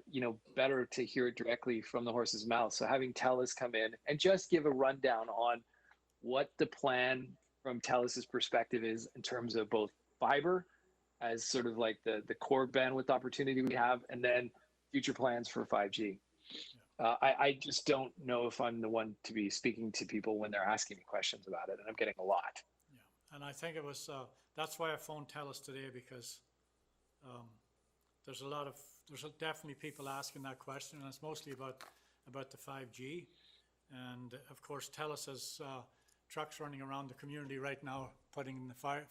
better to hear it directly from the horse's mouth. So having TELUS come in and just give a rundown on what the plan from TELUS's perspective is in terms of both fiber as sort of like the core bandwidth opportunity we have, and then future plans for 5G. I just don't know if I'm the one to be speaking to people when they're asking me questions about it, and I'm getting a lot. Yeah, and I think it was, that's why I phoned TELUS today, because there's definitely people asking that question, and it's mostly about the 5G. And of course, TELUS has trucks running around the community right now,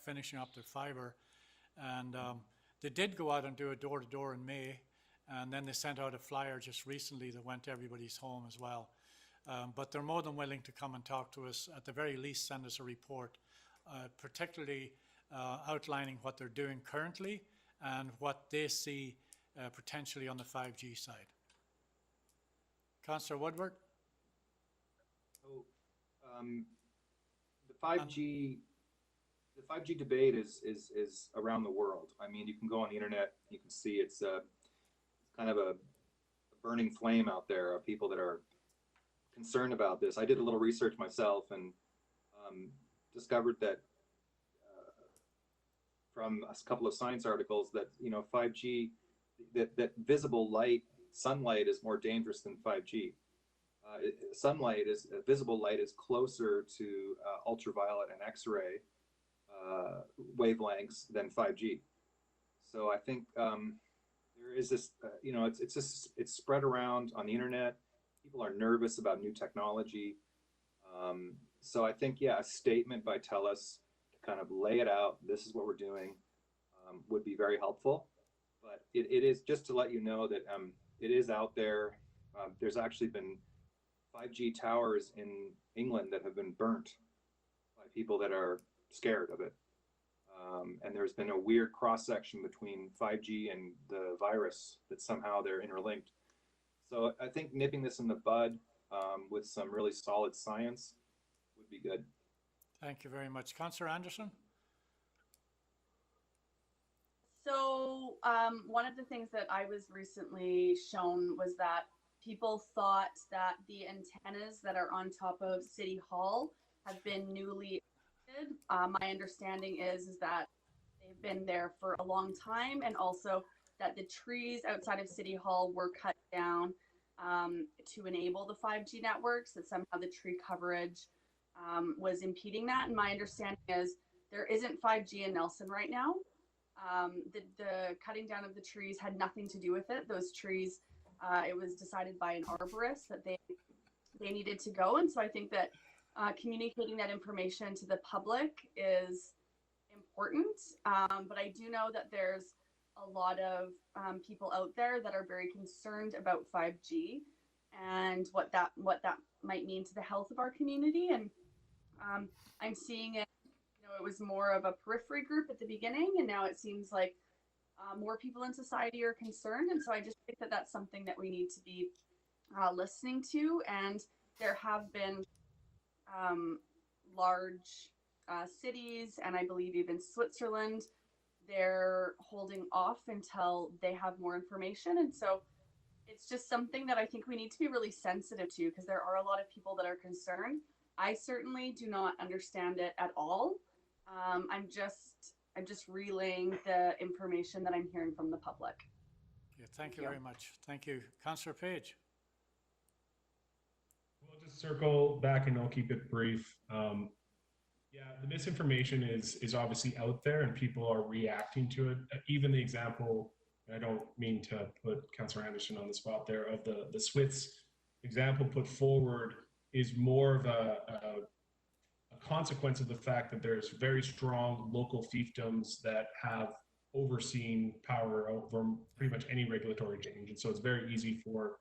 finishing up their fiber. And they did go out and do a door-to-door in May, and then they sent out a flyer just recently that went to everybody's home as well. But they're more than willing to come and talk to us, at the very least send us a report, particularly outlining what they're doing currently and what they see potentially on the 5G side. Councillor Woodward? So, the 5G debate is around the world. I mean, you can go on the internet, you can see it's kind of a burning flame out there of people that are concerned about this. I did a little research myself and discovered that from a couple of science articles that 5G, that visible light, sunlight is more dangerous than 5G. Visible light is closer to ultraviolet and X-ray wavelengths than 5G. So I think there is this, it's spread around on the internet. People are nervous about new technology. So I think, a statement by TELUS to kind of lay it out, this is what we're doing, would be very helpful. But it is just to let you know that it is out there. There's actually been 5G towers in England that have been burnt by people that are scared of it. And there's been a weird cross-section between 5G and the virus that somehow they're interlinked. So I think nipping this in the bud with some really solid science would be good. Thank you very much. Councillor Anderson? So one of the things that I was recently shown was that people thought that the antennas that are on top of City Hall have been newly erected. My understanding is that they've been there for a long time, and also that the trees outside of City Hall were cut down to enable the 5G networks, that somehow the tree coverage was impeding that. And my understanding is there isn't 5G in Nelson right now. The cutting down of the trees had nothing to do with it. Those trees, it was decided by an arborist that they needed to go. And so I think that communicating that information to the public is important. But I do know that there's a lot of people out there that are very concerned about 5G and what that might mean to the health of our community. And I'm seeing it, it was more of a periphery group at the beginning, and now it seems like more people in society are concerned. And so I just think that that's something that we need to be listening to. And there have been large cities, and I believe even Switzerland, they're holding off until they have more information. And so it's just something that I think we need to be really sensitive to, because there are a lot of people that are concerned. I certainly do not understand it at all. I'm just relaying the information that I'm hearing from the public. Yeah, thank you very much. Thank you. Councillor Page. We'll just circle back and I'll keep it brief. The misinformation is obviously out there and people are reacting to it. Even the example, I don't mean to put Councillor Anderson on the spot there, of the Swiss example put forward is more of a consequence of the fact that there's very strong local fiefdoms that have overseen power over pretty much any regulatory change. And so it's very easy for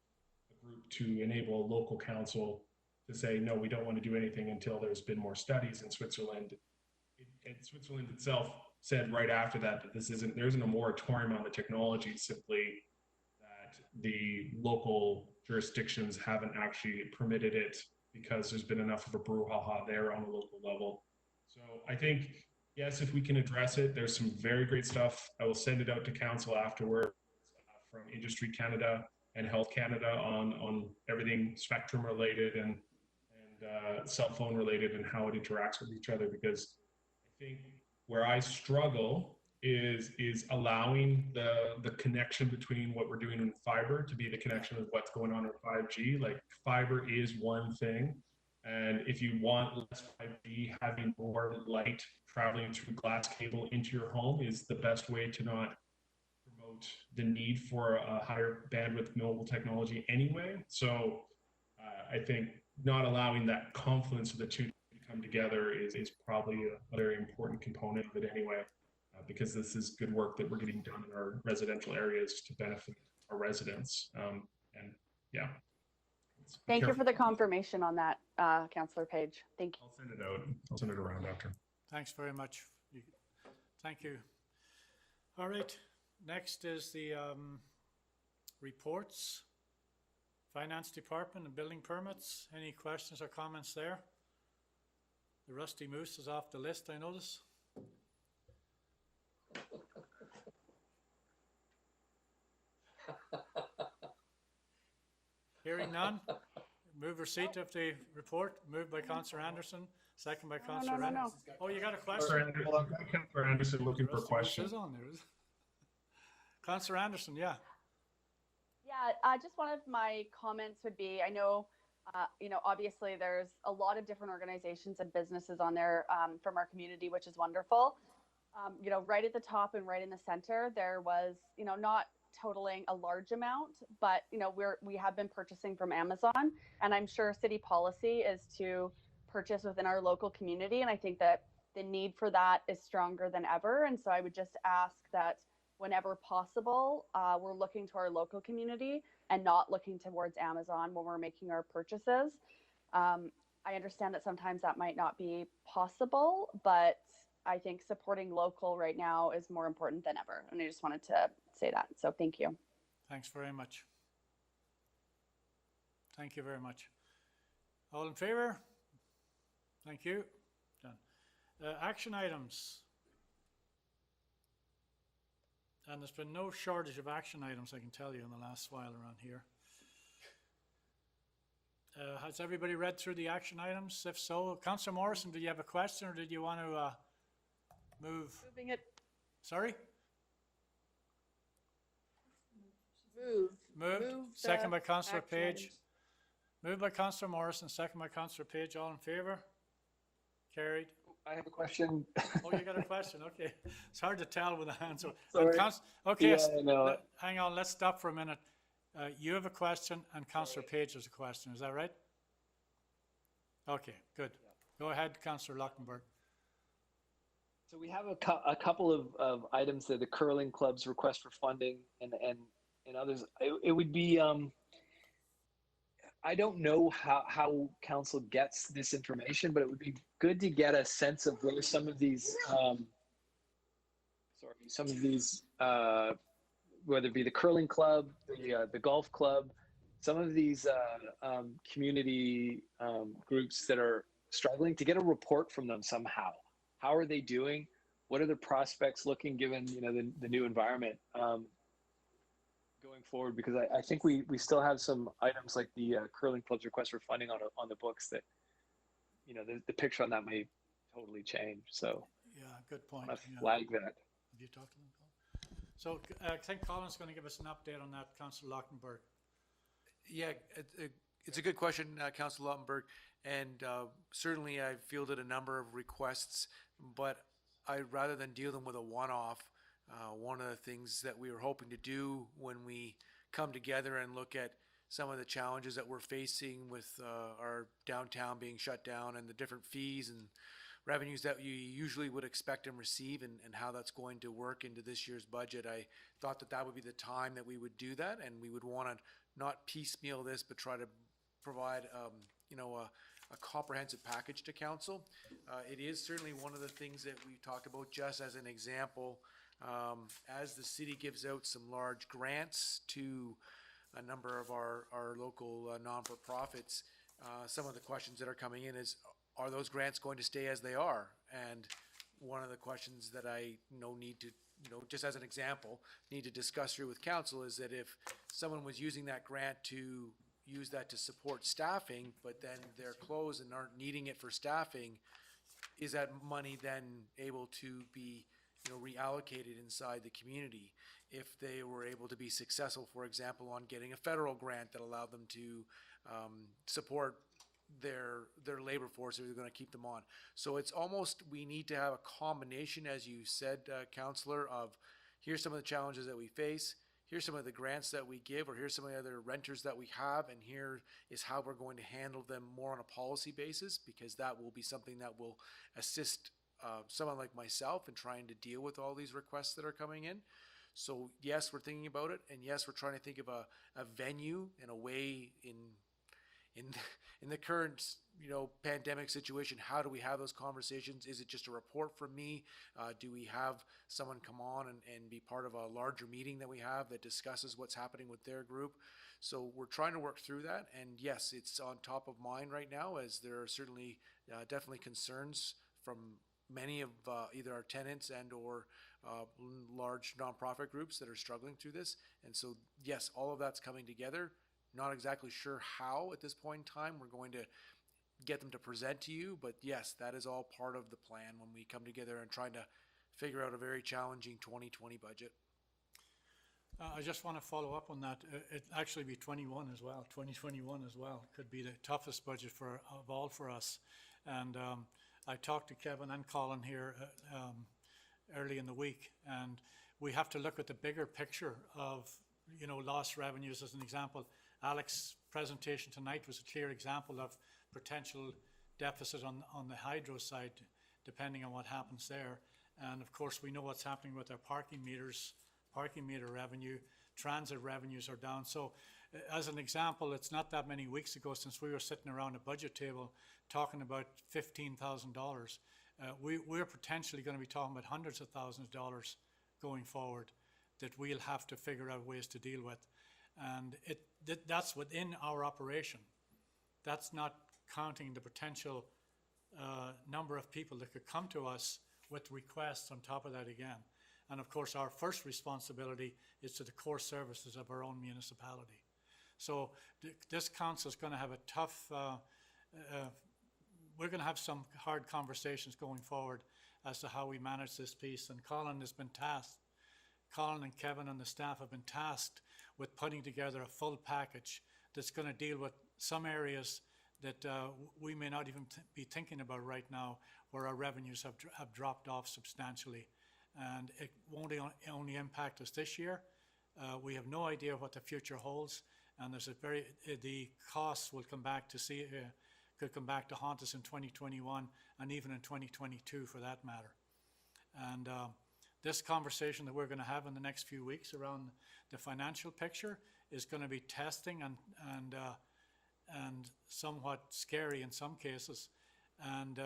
a group to enable a local council to say, no, we don't want to do anything until there's been more studies in Switzerland. And Switzerland itself said right after that there isn't a moratorium on the technology, simply that the local jurisdictions haven't actually permitted it because there's been enough of a brouhaha there on a local level. So I think, yes, if we can address it, there's some very great stuff. I will send it out to council afterward from Industry Canada and Health Canada on everything spectrum related and cell phone related and how it interacts with each other, because I think where I struggle is allowing the connection between what we're doing in fiber to be the connection of what's going on in 5G. Like fiber is one thing, And if you want less 5G, having more light traveling through glass cable into your home is the best way to not promote the need for a higher bandwidth mobile technology anyway. So I think not allowing that confluence of the two to come together is probably a very important component of it anyway, because this is good work that we're getting done in our residential areas to benefit our residents. And yeah. Thank you for the confirmation on that, Councillor Page. Thank you. I'll send it out. I'll send it around after. Thanks very much. Thank you. All right, next is the reports. Finance Department and building permits. Any questions or comments there? The Rusty Moose is off the list, I notice. Hearing none. Move receipt of the report. Moved by Councillor Anderson, second by Councillor Anderson. Oh, you got a question? Councillor Anderson looking for questions. Is on there, is it? Councillor Anderson, yeah. Yeah, just one of my comments would be, I know, obviously there's a lot of different organizations and businesses on there from our community, which is wonderful. Right at the top and right in the center, there was, not totaling a large amount, but, we have been purchasing from Amazon, and I'm sure city policy is to purchase within our local community. And I think that the need for that is stronger than ever. And so I would just ask that whenever possible, we're looking to our local community and not looking towards Amazon when we're making our purchases. I understand that sometimes that might not be possible, but I think supporting local right now is more important than ever. And I just wanted to say that. So thank you. Thanks very much. Thank you very much. All in favor? Thank you. Done. Action items. And there's been no shortage of action items, I can tell you, in the last while around here. Has everybody read through the action items? If so, Councillor Morrison, did you have a question, or did you want to move? Moving it. Sorry? Moved. Second by Councillor action Page. items. Moved by Councillor Morrison, second by Councillor Page. All in favor? Carried. I have a question. Oh, you got a question? Okay. It's hard to tell with the hands. Sorry. Okay, Yeah, no. hang on. Let's stop for a minute. You have a question, and Councillor Page has a question. Is that right? Okay, good. Go ahead, Councillor Lockenberg. So we have a couple of items that the curling club's request for funding and others. It would be, I don't know how council gets this information, but it would be good to get a sense of where some of these, whether it be the curling club, the golf club, some of these community groups that are struggling, to get a report from them somehow. How are they doing? What are the prospects looking, given the new environment going forward? Because I think we still have some items like the curling club's request for funding on the books that the picture on that may totally change. So Yeah, good point. I want to flag that. Have you talked to them, Colin? So I think Colin's going to give us an update on that, Councillor Lockenberg. Yeah, it's a good question, Councillor Lottenberg, and certainly I fielded a number of requests, but rather than deal them with a one-off, one of the things that we were hoping to do when we come together and look at some of the challenges that we're facing with our downtown being shut down and the different fees and revenues that you usually would expect and receive, and how that's going to work into this year's budget. I thought that would be the time that we would do that, and we would want to not piecemeal this, but try to provide a comprehensive package to council. It is certainly one of the things that we talked about, just as an example, as the city gives out some large grants to a number of our local non-for-profits. Some of the questions that are coming in is, are those grants going to stay as they are? And one of the questions that I need to, just as an example, need to discuss through with council is that if someone was using that grant to use that to support staffing, but then they're closed and aren't needing it for staffing, is that money then able to be reallocated inside the community? If they were able to be successful, for example, on getting a federal grant that allowed them to support their labor force if they're going to keep them on. So it's almost, we need to have a combination, as you said, Councillor, of here's some of the challenges that we face, here's some of the grants that we give, or here's some of the other renters that we have, and here is how we're going to handle them more on a policy basis, because that will be something that will assist someone like myself in trying to deal with all these requests that are coming in. So yes, we're thinking about it, and yes, we're trying to think of a venue and a way in the current, pandemic situation. How do we have those conversations? Is it just a report from me? Do we have someone come on and be part of a larger meeting that we have that discusses what's happening with their group? So we're trying to work through that, and yes, it's on top of mind right now, as there are certainly definitely concerns from many of either our tenants and or large nonprofit groups that are struggling through this. And so, yes, all of that's coming together. Not exactly sure how at this point in time we're going to get them to present to you, but yes, that is all part of the plan when we come together and trying to figure out a very challenging 2020 budget. I just want to follow up on that. It actually be 21 as well, 2021 as well. Could be the toughest budget of all for us. And I talked to Kevin and Colin here early in the week, and we have to look at the bigger picture of, lost revenues. As an example, Alex's presentation tonight was a clear example of potential deficit on the hydro side, depending on what happens there. And of course, we know what's happening with our parking meter revenue. Transit revenues are down. So as an example, it's not that many weeks ago since we were sitting around a budget table talking about $15,000. We're potentially going to be talking about hundreds of thousands of dollars going forward that we'll have to figure out ways to deal with. And that's within our operation. That's not counting the potential number of people that could come to us with requests on top of that again. And of course, our first responsibility is to the core services of our own municipality. So this council is going to have a tough, we're going to have some hard conversations going forward as to how we manage this piece. And Colin and Kevin and the staff have been tasked with putting together a full package that's going to deal with some areas that we may not even be thinking about right now, where our revenues have dropped off substantially. And it won't only impact us this year. We have no idea what the future holds, and the costs will come back could come back to haunt us in 2021 and even in 2022 for that matter. And this conversation that we're going to have in the next few weeks around the financial picture is going to be testing and somewhat scary in some cases. And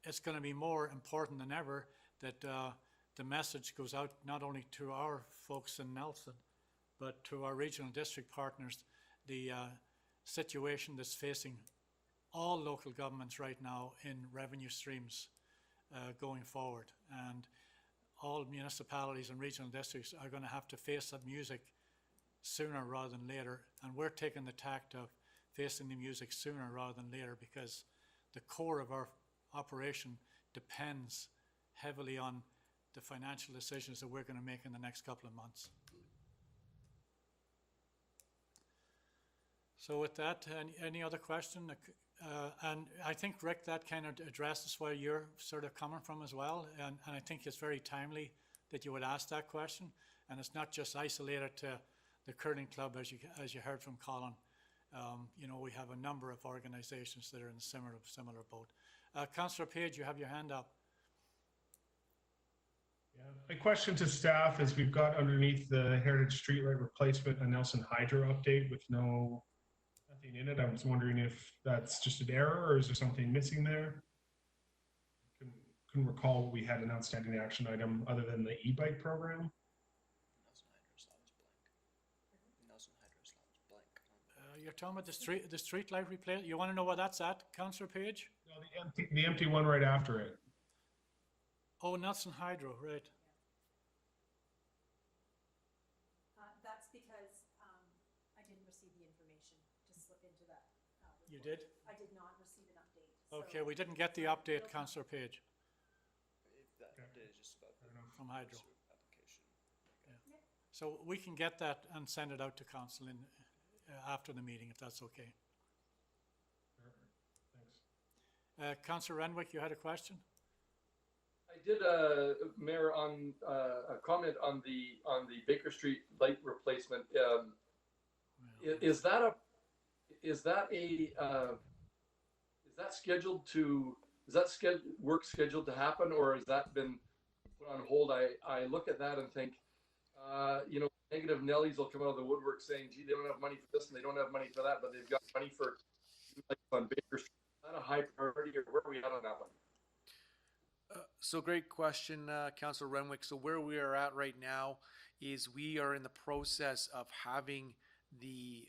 it's going to be more important than ever that the message goes out not only to our folks in Nelson, but to our regional district partners, the situation that's facing all local governments right now in revenue streams going forward. And all municipalities and regional districts are going to have to face that music sooner rather than later. And we're taking the tact of facing the music sooner rather than later, because the core of our operation depends heavily on the financial decisions that we're going to make in the next couple of months. So with that, any other question? And I think, Rick, that kind of addresses where you're sort of coming from as well. And I think it's very timely that you would ask that question. And it's not just isolated to the curling club, as you heard from Colin. We have a number of organizations that are in a similar boat. Councillor Page, you have your hand up. Yeah, my question to staff is, we've got underneath the Heritage Streetlight Replacement a Nelson Hydro update with nothing in it. I was wondering if that's just an error or is there something missing there? Couldn't recall we had an outstanding action item other than the e-bike program. You're talking about the street light replacement. You want to know what that's at, Councillor Page? No, the empty one right after it. Oh, Nelson Hydro, right. That's because I didn't receive the information to slip into that. You did? I did not receive an update. Okay, we didn't get the update, Councillor Page. That update is just about From Hydro. application. Yeah. So we can get that and send it out to council after the meeting, if that's okay. Councillor Renwick, you had a question? I did, Mayor, on a comment on the Baker Street light replacement. Is that scheduled to? Is that work scheduled to happen, or has that been put on hold? I look at that and think, you know, negative Nellies will come out of the woodwork saying, "Gee, they don't have money for this and they don't have money for that," but they've got money for lights on Baker Street. Is that a high priority, or where are we at on that one? So great question, Councillor Renwick. So where we are at right now is we are in the process of having the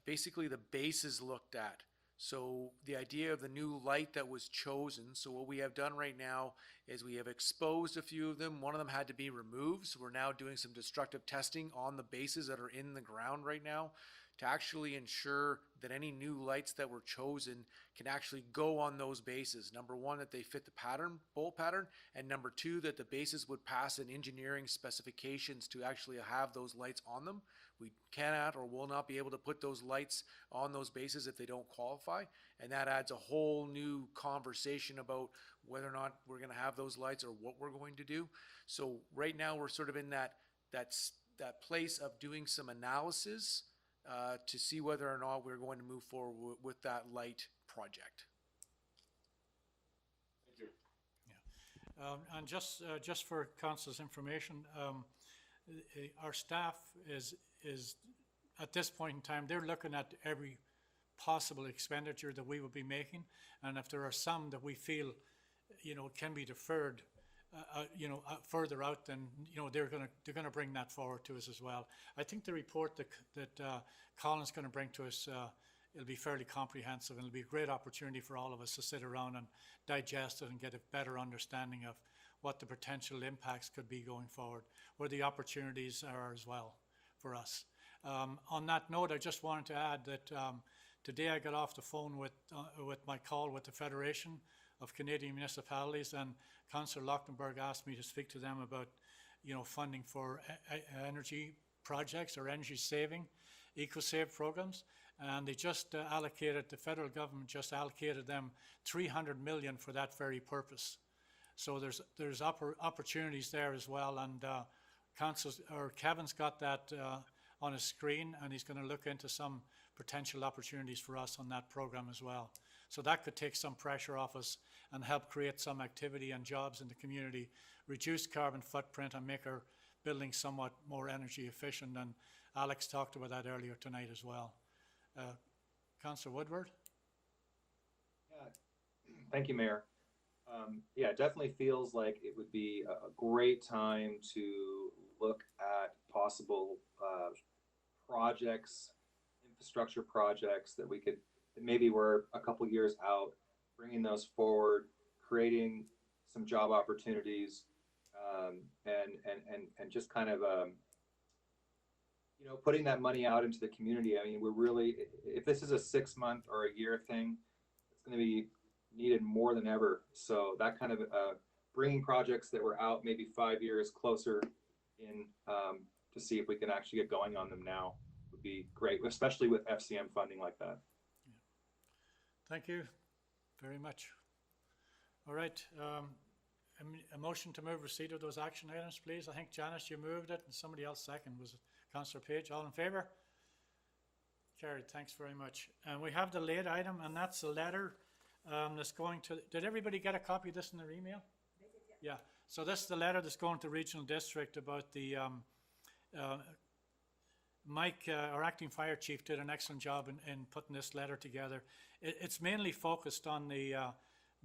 basically the bases looked at. So the idea of the new light that was chosen, so what we have done right now is we have exposed a few of them. One of them had to be removed, so we're now doing some destructive testing on the bases that are in the ground right now to actually ensure that any new lights that were chosen can actually go on those bases. Number one, that they fit the pattern, bolt pattern, and number two, that the bases would pass in engineering specifications to actually have those lights on them. We cannot or will not be able to put those lights on those bases if they don't qualify, and that adds a whole new conversation about whether or not we're going to have those lights or what we're going to do. So right now we're sort of in that place of doing some analysis to see whether or not we're going to move forward with that light project. Thank you. Yeah. And just for council's information, our staff is at this point in time, they're looking at every possible expenditure that we will be making, and if there are some that we feel, you know, can be deferred, further out, then, you know, they're gonna bring that forward to us as well. I think the report that Colin's gonna bring to us, it'll be fairly comprehensive, and it'll be a great opportunity for all of us to sit around and digest it and get a better understanding of what the potential impacts could be going forward, where the opportunities are as well for us. On that note, I just wanted to add that today I got off the phone with my call with the Federation of Canadian Municipalities, and Councillor Lochtenberg asked me to speak to them about, you know, funding for energy projects or energy saving, eco-save programs, and they just allocated, the federal government just allocated them $300 million for that very purpose. So there's opportunities there as well, and Kevin's got that on his screen, and he's going to look into some potential opportunities for us on that program as well. So that could take some pressure off us and help create some activity and jobs in the community, reduce carbon footprint, and make our buildings somewhat more energy efficient. And Alex talked about that earlier tonight as well. Councillor Woodward? Yeah. Thank you, Mayor. Yeah, it definitely feels like it would be a great time to look at possible projects, infrastructure projects that we could, that maybe we're a couple years out, bringing those forward, creating some job opportunities, and just kind of you know, putting that money out into the community. I mean, we're really, if this is a 6-month or a year thing, it's going to be needed more than ever. So that kind of bringing projects that were out maybe 5 years closer in to see if we can actually get going on them now would be great, especially with FCM funding like that. Yeah. Thank you very much. All right, a motion to move receipt of those action items, please. I think Janice, you moved it, and somebody else second. Was it Councillor Page? All in favour? Carried. Thanks very much. And we have the late item, and that's a letter that's going to, did everybody get a copy of this in their email? Yeah. So this is the letter that's going to Regional District about the, Mike, our acting fire chief, did an excellent job in putting this letter together. It's mainly focused on the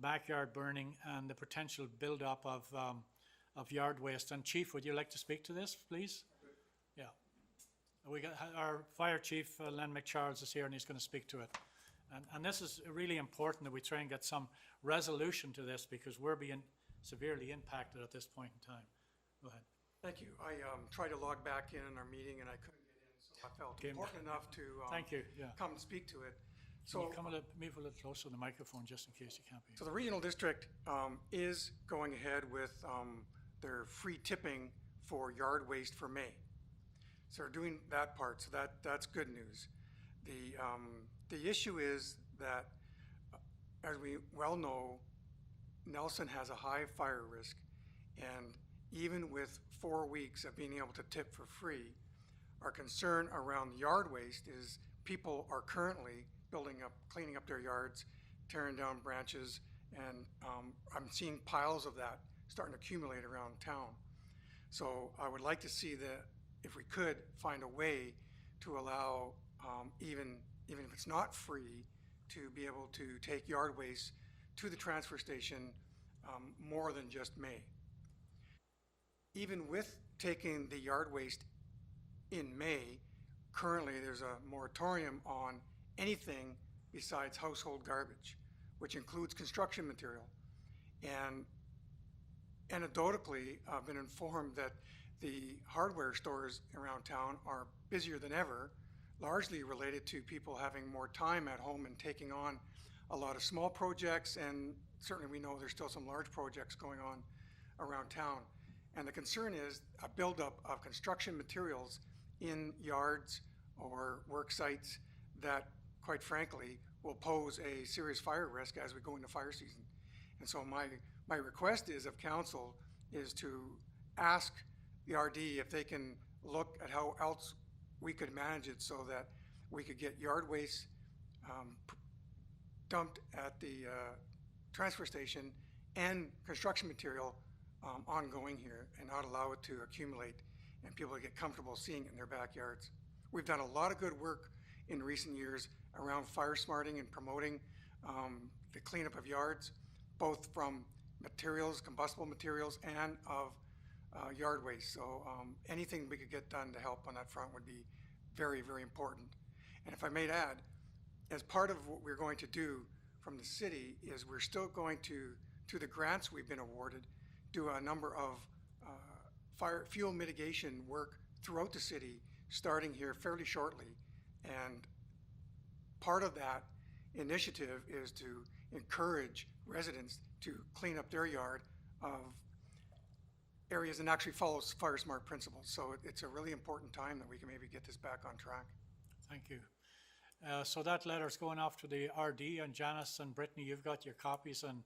backyard burning and the potential build-up of yard waste. And Chief, would you like to speak to this, please? Yeah. We got our fire chief, Len McCharles, is here, and he's going to speak to it. And this is really important that we try and get some resolution to this, because we're being severely impacted at this point in time. Go ahead. Thank you. I tried to log back in our meeting and I couldn't get in, so I felt important enough to Thank you. Yeah. come and speak to it. So you move a little closer to the microphone just in case you can't be. So the Regional District is going ahead with their free tipping for yard waste for May. So they're doing that part, so that's good news. The issue is that as we well know, Nelson has a high fire risk, and even with 4 weeks of being able to tip for free, our concern around yard waste is people are currently cleaning up their yards, tearing down branches, and I'm seeing piles of that starting to accumulate around town. So I would like to see that if we could find a way to allow, even if it's not free, to be able to take yard waste to the transfer station more than just May. Even with taking the yard waste in May, currently there's a moratorium on anything besides household garbage, which includes construction material. And anecdotally, I've been informed that the hardware stores around town are busier than ever, largely related to people having more time at home and taking on a lot of small projects, and certainly we know there's still some large projects going on around town. And the concern is a buildup of construction materials in yards or work sites that, quite frankly, will pose a serious fire risk as we go into fire season. And so my request is of council is to ask the RD if they can look at how else we could manage it so that we could get yard waste dumped at the transfer station and construction material ongoing here, and not allow it to accumulate and people to get comfortable seeing it in their backyards. We've done a lot of good work in recent years around fire smarting and promoting the cleanup of yards, both from materials, combustible materials, and of yard waste. So anything we could get done to help on that front would be very, very important. And if I may add, as part of what we're going to do from the city is we're still going to, through the grants we've been awarded, do a number of fuel mitigation work throughout the city, starting here fairly shortly. And part of that initiative is to encourage residents to clean up their yard of areas and actually follow fire smart principles. So it's a really important time that we can maybe get this back on track. Thank you. So that letter's going off to the RD, and Janice and Brittany, you've got your copies, and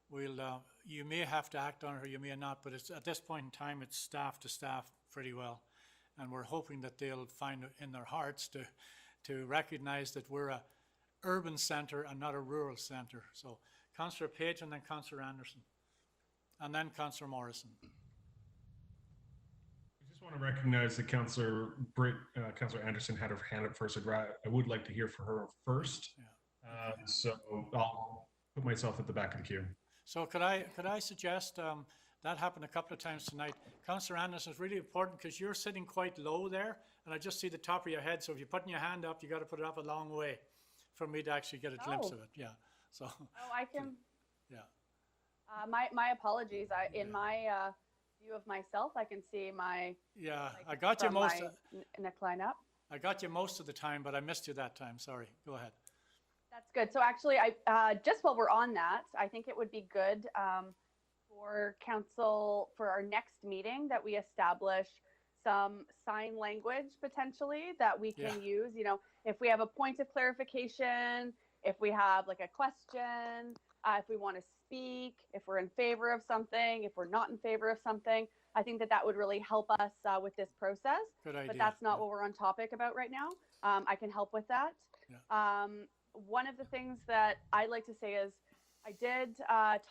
we'll, you may have to act on it or you may not, but it's, at this point in time, it's staff to staff pretty well. And we're hoping that they'll find in their hearts to recognize that we're a urban centre and not a rural centre. So Councillor Page, and then Councillor Anderson, and then Councillor Morrison. I just want to recognize that Councillor Anderson had her hand up first. I would like to hear from her first. Yeah. So I'll put myself at the back of the queue. So could I suggest, that happened a couple of times tonight. Councillor Anderson, is really important because you're sitting quite low there, and I just see the top of your head. So if you're putting your hand up, you got to put it up a long way for me to actually get a glimpse of it. Yeah. So. Oh, I can. Yeah. My apologies. In my view of myself, I can see my. Yeah, like, I got you from most. my neckline up. I got you most of the time, but I missed you that time. Sorry. Go ahead. That's good. So actually, I just while we're on that, I think it would be good for council for our next meeting that we establish some sign language potentially that we can use. You know, if we have a point of clarification, if we have like a question, if we want to speak, if we're in favor of something, if we're not in favor of something, I think that that would really help us with this process. Good idea. But that's not what we're on topic about right now. I can help with that. Yeah. One of the things that I'd like to say is I did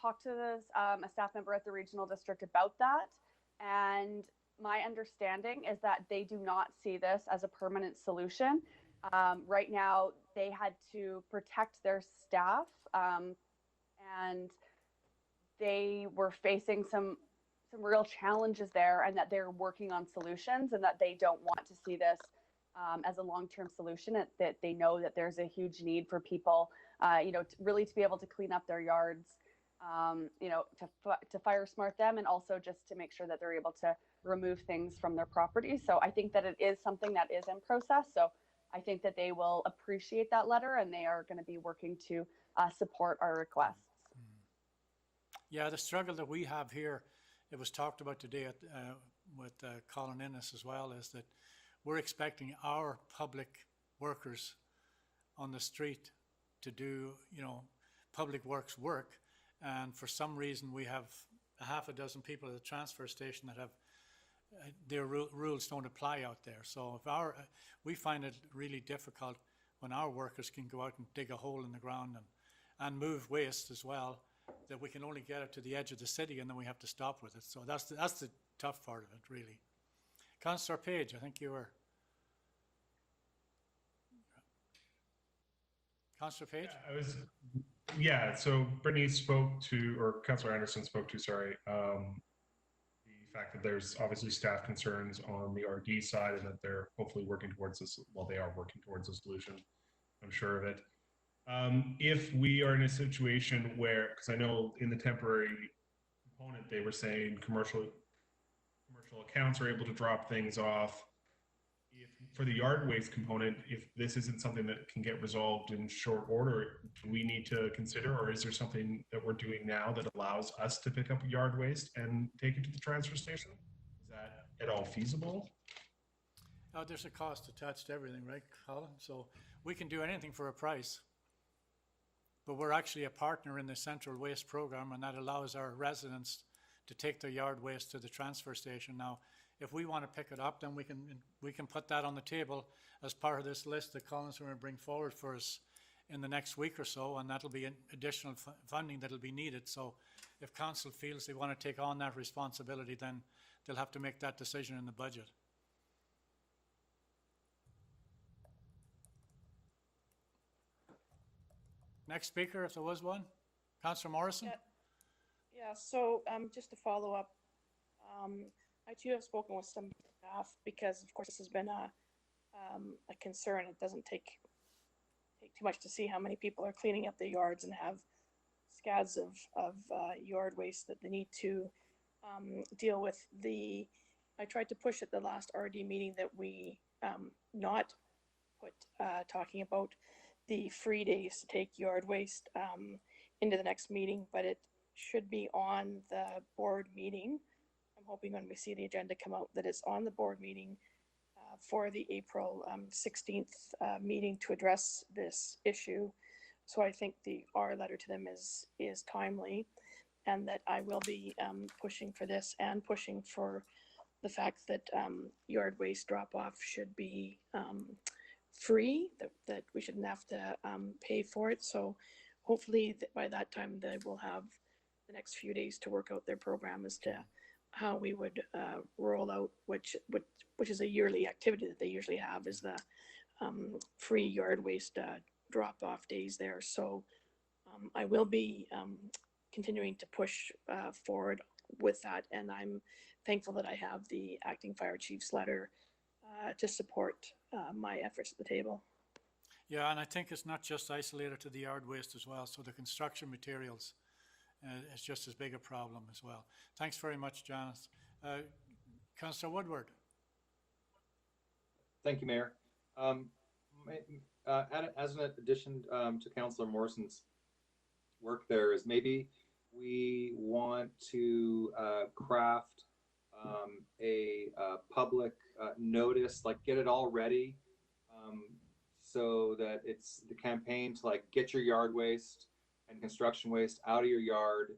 talk to this, a staff member at the regional district about that. And my understanding is that they do not see this as a permanent solution. Right now, they had to protect their staff and they were facing some real challenges there, and that they're working on solutions, and that they don't want to see this as a long-term solution, that they know that there's a huge need for people, you know, really to be able to clean up their yards, you know, to fire smart them, and also just to make sure that they're able to remove things from their property. So I think that it is something that is in process. So I think that they will appreciate that letter, and they are going to be working to support our requests. Yeah, the struggle that we have here, it was talked about today at, with Colin Innes as well, is that we're expecting our public workers on the street to do, you know, public works work, and for some reason we have a half a dozen people at the transfer station that have their rules don't apply out there. So if we find it really difficult when our workers can go out and dig a hole in the ground and move waste as well, that we can only get it to the edge of the city and then we have to stop with it. So that's the tough part of it, really. Councillor Page, I think you were. Councillor Page? So Brittany spoke to, or Councillor Anderson spoke to, sorry, the fact that there's obviously staff concerns on the RD side and that they're hopefully working towards this, well, they are working towards a solution, I'm sure of it. If we are in a situation where, because I know in the temporary component, they were saying commercial accounts are able to drop things off. If for the yard waste component, if this isn't something that can get resolved in short order, do we need to consider, or is there something that we're doing now that allows us to pick up yard waste and take it to the transfer station? Is that at all feasible? There's a cost attached to everything, right, Colin? So we can do anything for a price. But we're actually a partner in the central waste program, and that allows our residents to take their yard waste to the transfer station. Now, if we want to pick it up, then we can put that on the table as part of this list that Colin's going to bring forward for us in the next week or so, and that'll be additional funding that'll be needed. So if council feels they want to take on that responsibility, then they'll have to make that decision in the budget. Next speaker, if there was one. Councillor Morrison? Yeah, so just to follow up, I too have spoken with some staff because, of course, this has been a concern. It doesn't take too much to see how many people are cleaning up their yards and have scads of yard waste that they need to deal with. I tried to push at the last RD meeting that we not put talking about the free days to take yard waste into the next meeting, but it should be on the board meeting. I'm hoping when we see the agenda come out that it's on the board meeting for the April 16th meeting to address this issue. So I think our letter to them is timely, and that I will be pushing for this and pushing for the fact that yard waste drop-off should be free, that we shouldn't have to pay for it. So hopefully by that time they will have the next few days to work out their program as to how we would roll out, which is a yearly activity that they usually have, is the free yard waste drop-off days there. So I will be continuing to push forward with that, and I'm thankful that I have the acting fire chief's letter to support my efforts at the table. Yeah, and I think it's not just isolated to the yard waste as well. So the construction materials is just as big a problem as well. Thanks very much, Janice. Councillor Woodward. Thank you, Mayor. As an addition to Councillor Morrison's work, there is maybe we want to craft a public notice, like get it all ready, so that it's the campaign to like get your yard waste and construction waste out of your yard.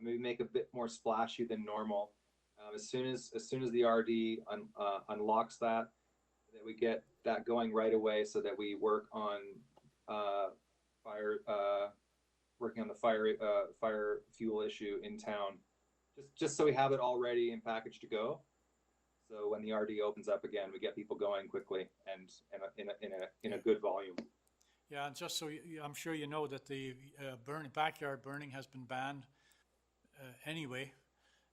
Maybe make a bit more splashy than normal. As soon as the RD unlocks that we get that going right away, so that we work on working on the fire fuel issue in town, just so we have it all ready and packaged to go. So when the RD opens up again, we get people going quickly and in a good volume. Yeah, and just so I'm sure you know that the backyard burning has been banned anyway.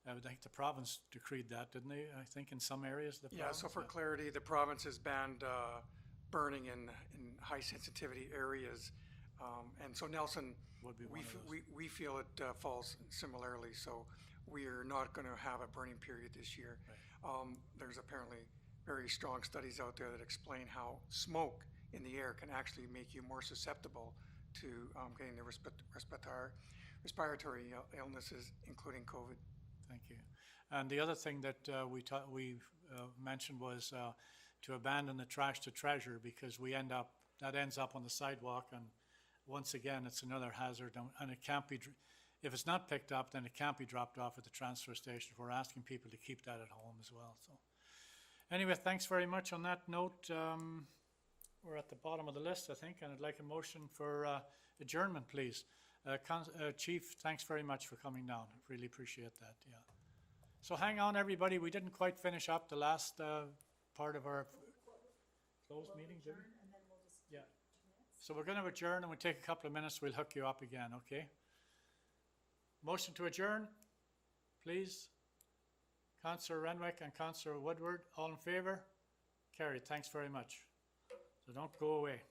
I think the province decreed that, didn't they? I think in some areas. So for clarity, the province has banned burning in high sensitivity areas, and so Nelson, we feel it falls similarly. So we are not going to have a burning period this year. Right. There's apparently very strong studies out there that explain how smoke in the air can actually make you more susceptible to getting the respiratory illnesses, including COVID. Thank you. And the other thing that we mentioned was to abandon the trash to treasure, because that ends up on the sidewalk, once again, it's another hazard, and it can't be, if it's not picked up, then it can't be dropped off at the transfer station. We're asking people to keep that at home as well, so. Anyway, thanks very much on that note. We're at the bottom of the list, I think, and I'd like a motion for adjournment, please. Chief, thanks very much for coming down. Really appreciate that, yeah. So hang on, everybody. We didn't quite finish up the last part of our closed meeting, did we? Yeah. So we're going to adjourn, and we'll take a couple of minutes. We'll hook you up again, okay? Motion to adjourn, please. Councillor Renwick and Councillor Woodward, all in favour? Carried. Thanks very much. So don't go away.